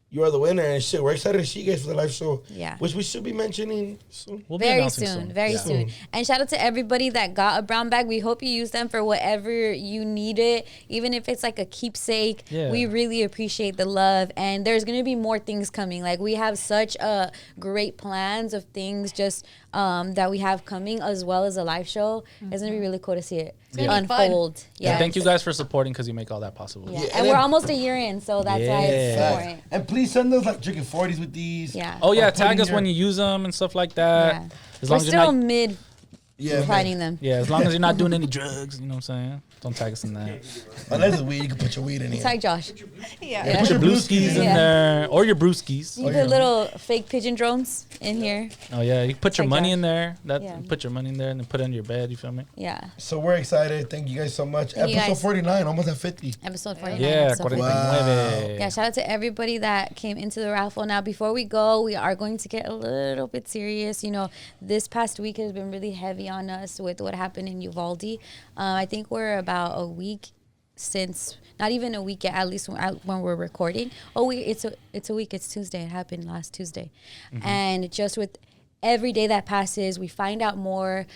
You are the winner, and shit, we're excited to see you guys for the live show. Yeah. Which we should be mentioning soon. We'll be Very announcing soon, very Yeah. soon. And shout out to everybody that got a brown bag. We hope you use them for whatever you need it, even if it's like a keepsake. Yeah. We really appreciate the love. And there's going to be more things coming. Like we have such great plans of things just that we have coming, as well as a live show. It's going to be really cool to see it gonna be fun. unfold. Yeah. Yeah. Thank you guys for supporting because you make all that possible. Yeah. Yeah, And and we're then- almost a year in, so that's why it's Yeah. important. And please send us like drinking 40s with these. Yeah. Oh yeah, Or tag putting us when your- you use them and stuff like that. Yeah. As We're long as you're still not, mid Yeah, planning them. yeah, as long as you're not doing any drugs, you know what I'm saying? Don't tag us in that. Unless it's weed, you can put your weed in here. Tag Josh. Yeah. Put your brewskis in Yeah. there, or your brewskis. You put little fake pigeon drones in here. Oh yeah, you can put your Tag money Josh. in there. Yeah. Put your money in there and then put it under your bed. You feel me? Yeah. So we're excited. Thank you guys so much. Thank you Episode guys. 49, almost at 50. Episode 49. Yeah, episode 49. 49. Yeah, shout out to everybody that came into the raffle. Now, before we go, we are going to get a little bit serious. You know, this past week has been really heavy on us with what happened in Uvalde. I think we're about a week since not even a week yet, at least when we're recording. It's a week. It's Tuesday. It happened last Tuesday. And just with every day that passes, we find out more.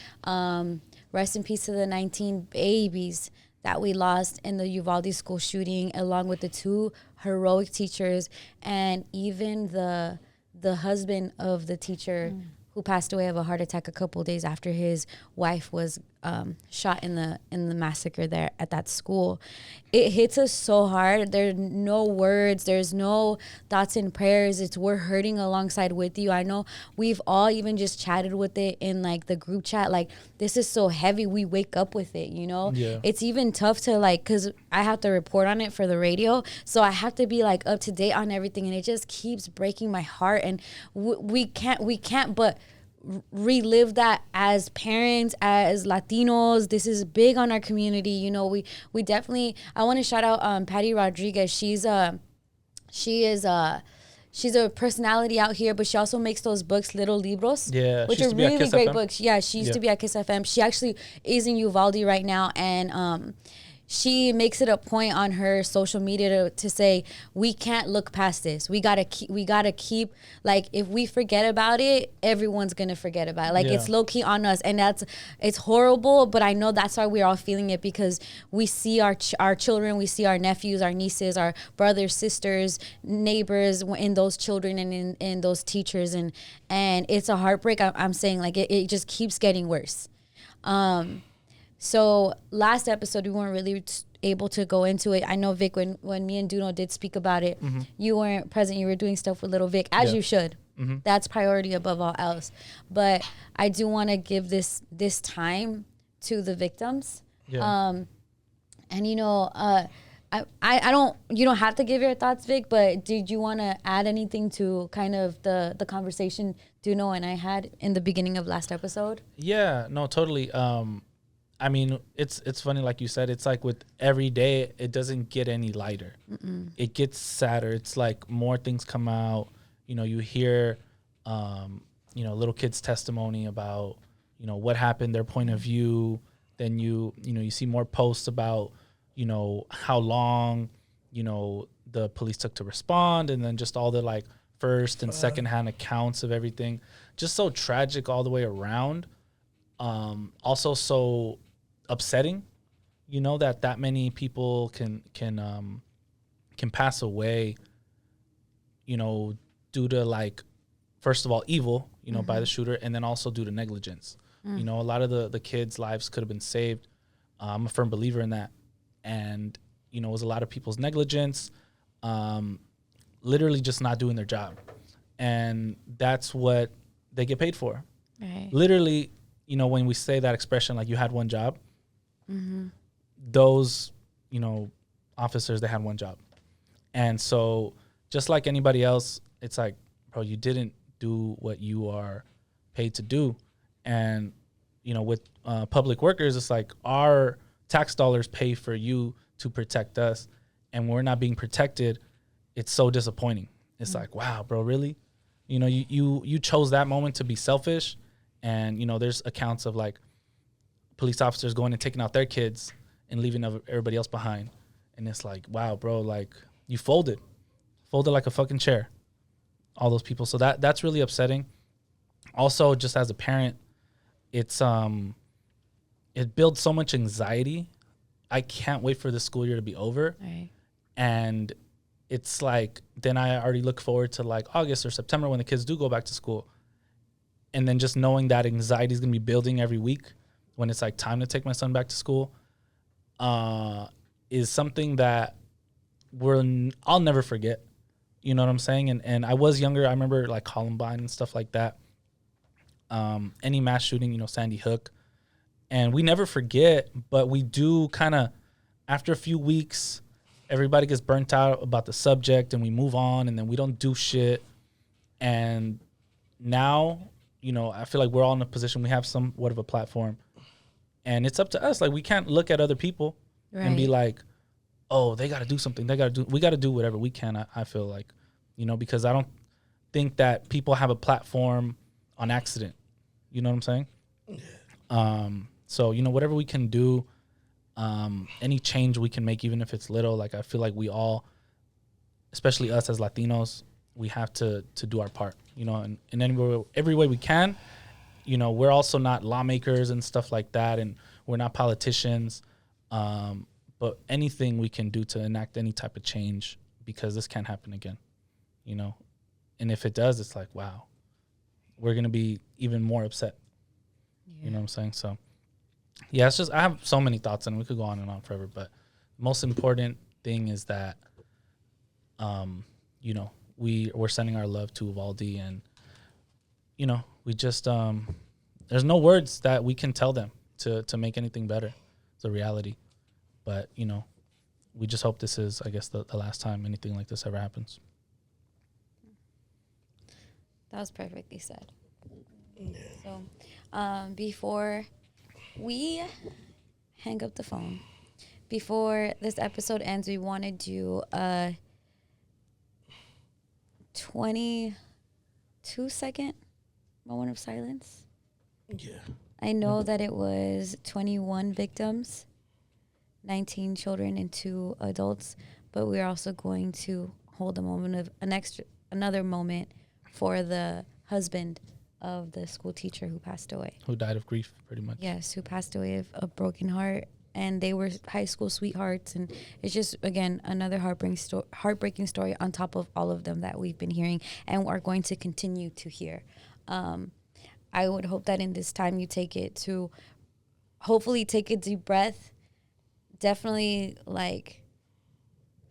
Rest in peace to the 19 babies that we lost in the Uvalde school shooting, along with the 2 heroic teachers, and even the husband of the teacher who passed away of a heart attack a couple days after his wife was shot in the massacre there at that school. It hits us so hard. There's no words. There's no thoughts and prayers. We're hurting alongside with you. I know we've all even just chatted with it in like the group chat. Like, this is so heavy. We wake up with it, you know? Yeah. It's even tough to like, cause I have to report on it for the radio. So I have to be like up to date on everything. And it just keeps breaking my heart. And we can't but relive that as parents, as Latinos. This is big on our community. You know, we definitely, I want to shout out Patty Rodriguez. She's a personality out here, but she also makes those books, Little Libros, which are really great books. Yeah, she used to be at Kiss FM. She actually is in Uvalde right now, and she makes it a point on her social media to say, we can't look past this. We gotta keep, like, if we forget about it, everyone's gonna forget about it. Like, it's low key on us, and it's horrible. But I know that's why we're all feeling it, because we see our children, we see our nephews, our nieces, our brothers, sisters, neighbors in those children and in those teachers, and it's a heartbreak. I'm saying, like, it just keeps getting worse. So last episode, we weren't really able to go into it. I know, Vic, when me and Duno did speak about it, you weren't present. You were doing stuff with little Vic, as you should. That's priority above all else. But I do want to give this time to the victims. And, you know, I don't, you don't have to give your thoughts, Vic, but did you want to add anything to kind of the conversation Duno and I had in the beginning of last episode? Yeah, no, totally. I mean, it's funny, like you said, it's like with every day, it doesn't get any lighter. It gets sadder. It's like more things come out. You know, you hear, you know, little kids' testimony about, you know, what happened, their point of view. Then you see more posts about, you know, how long, you know, the police took to respond, and then just all the like first and secondhand accounts of everything. Just so tragic all the way around. Also so upsetting, you know, that many people can pass away, you know, due to, like, first of all, evil, you know, by the shooter, and then also due to negligence. You know, a lot of the kids' lives could have been saved. I'm a firm believer in that. And, you know, it was a lot of people's negligence, literally just not doing their job. And that's what they get paid for. Right. Literally, you know, when we say that expression, like, you had one job, those, you know, officers, they had one job. And so just like anybody else, it's like, bro, you didn't do what you are paid to do. And, you know, with public workers, it's like our tax dollars pay for you to protect us, and we're not being protected. It's so disappointing. It's like, wow, bro, really? You know, you chose that moment to be selfish. And, you know, there's accounts of, like, police officers going and taking out their kids and leaving everybody else behind. And it's like, wow, bro, like, you folded like a fucking chair, all those people. So that's really upsetting. Also, just as a parent, it's it builds so much anxiety. I can't wait for the school year to be over. Right. And it's like, then I already look forward to, like, August or September when the kids do go back to school. And then just knowing that anxiety is going to be building every week when it's, like, time to take my son back to school is something that I'll never forget. You know what I'm saying? And I was younger. I remember, like, Columbine and stuff like that. Any mass shooting, you know, Sandy Hook. And we never forget, but we do kind of, after a few weeks, everybody gets burnt out about the subject, and we move on, and then we don't do shit. And now, you know, I feel like we're all in a position, we have somewhat of a platform, and it's up to us. Like, we can't look at other people and be like, oh, they got to do something. We got to do whatever we can. I feel like, you know, because I don't think that people have a platform on accident. You know what I'm saying? So, you know, whatever we can do, Any change we can make, even if it's little, like I feel like we all, especially us as Latinos, we have to do our part, you know, and in every way we can. You know, we're also not lawmakers and stuff like that, and we're not politicians. But anything we can do to enact any type of change, because this can't happen again, you know. And if it does, it's like, wow, we're going to be even more upset. Yeah. You know what I'm saying? So, yeah, it's just, I have so many thoughts, and we could go on and on forever. But the most important thing is that, you know, we're sending our love to Uvalde, and, you know, we just, there's no words that we can tell them to make anything better. It's a reality. But, you know, we just hope this is, I guess, the last time anything like this ever happens. That was perfectly said. Yeah. So, before we hang up the phone, before this episode ends, we want to do a 22-second moment of silence. Yeah. I know that it was 21 victims, 19 children and 2 adults, but we're also going to hold a moment of another moment for the husband of the school teacher who passed away. Who died of grief, pretty much. Yes, who passed away of a broken heart. And they were high school sweethearts. And it's just, again, another heartbreaking story on top of all of them that we've been hearing and are going to continue to hear. I would hope that in this time you take it to hopefully take a deep breath. Definitely, like,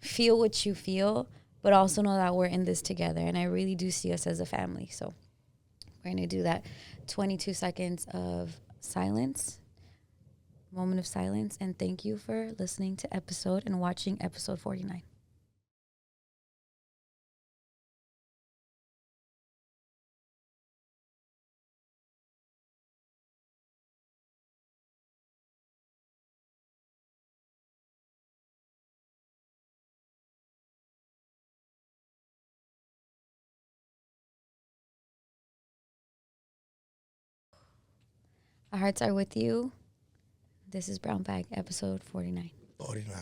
feel what you feel, but also know that we're in this together. And I really do see us as a family. So we're going to do that 22 seconds of silence, moment of silence. And thank you for listening to episode and watching episode 49. Our hearts are with you. This is Brown Bag, episode 49. 49.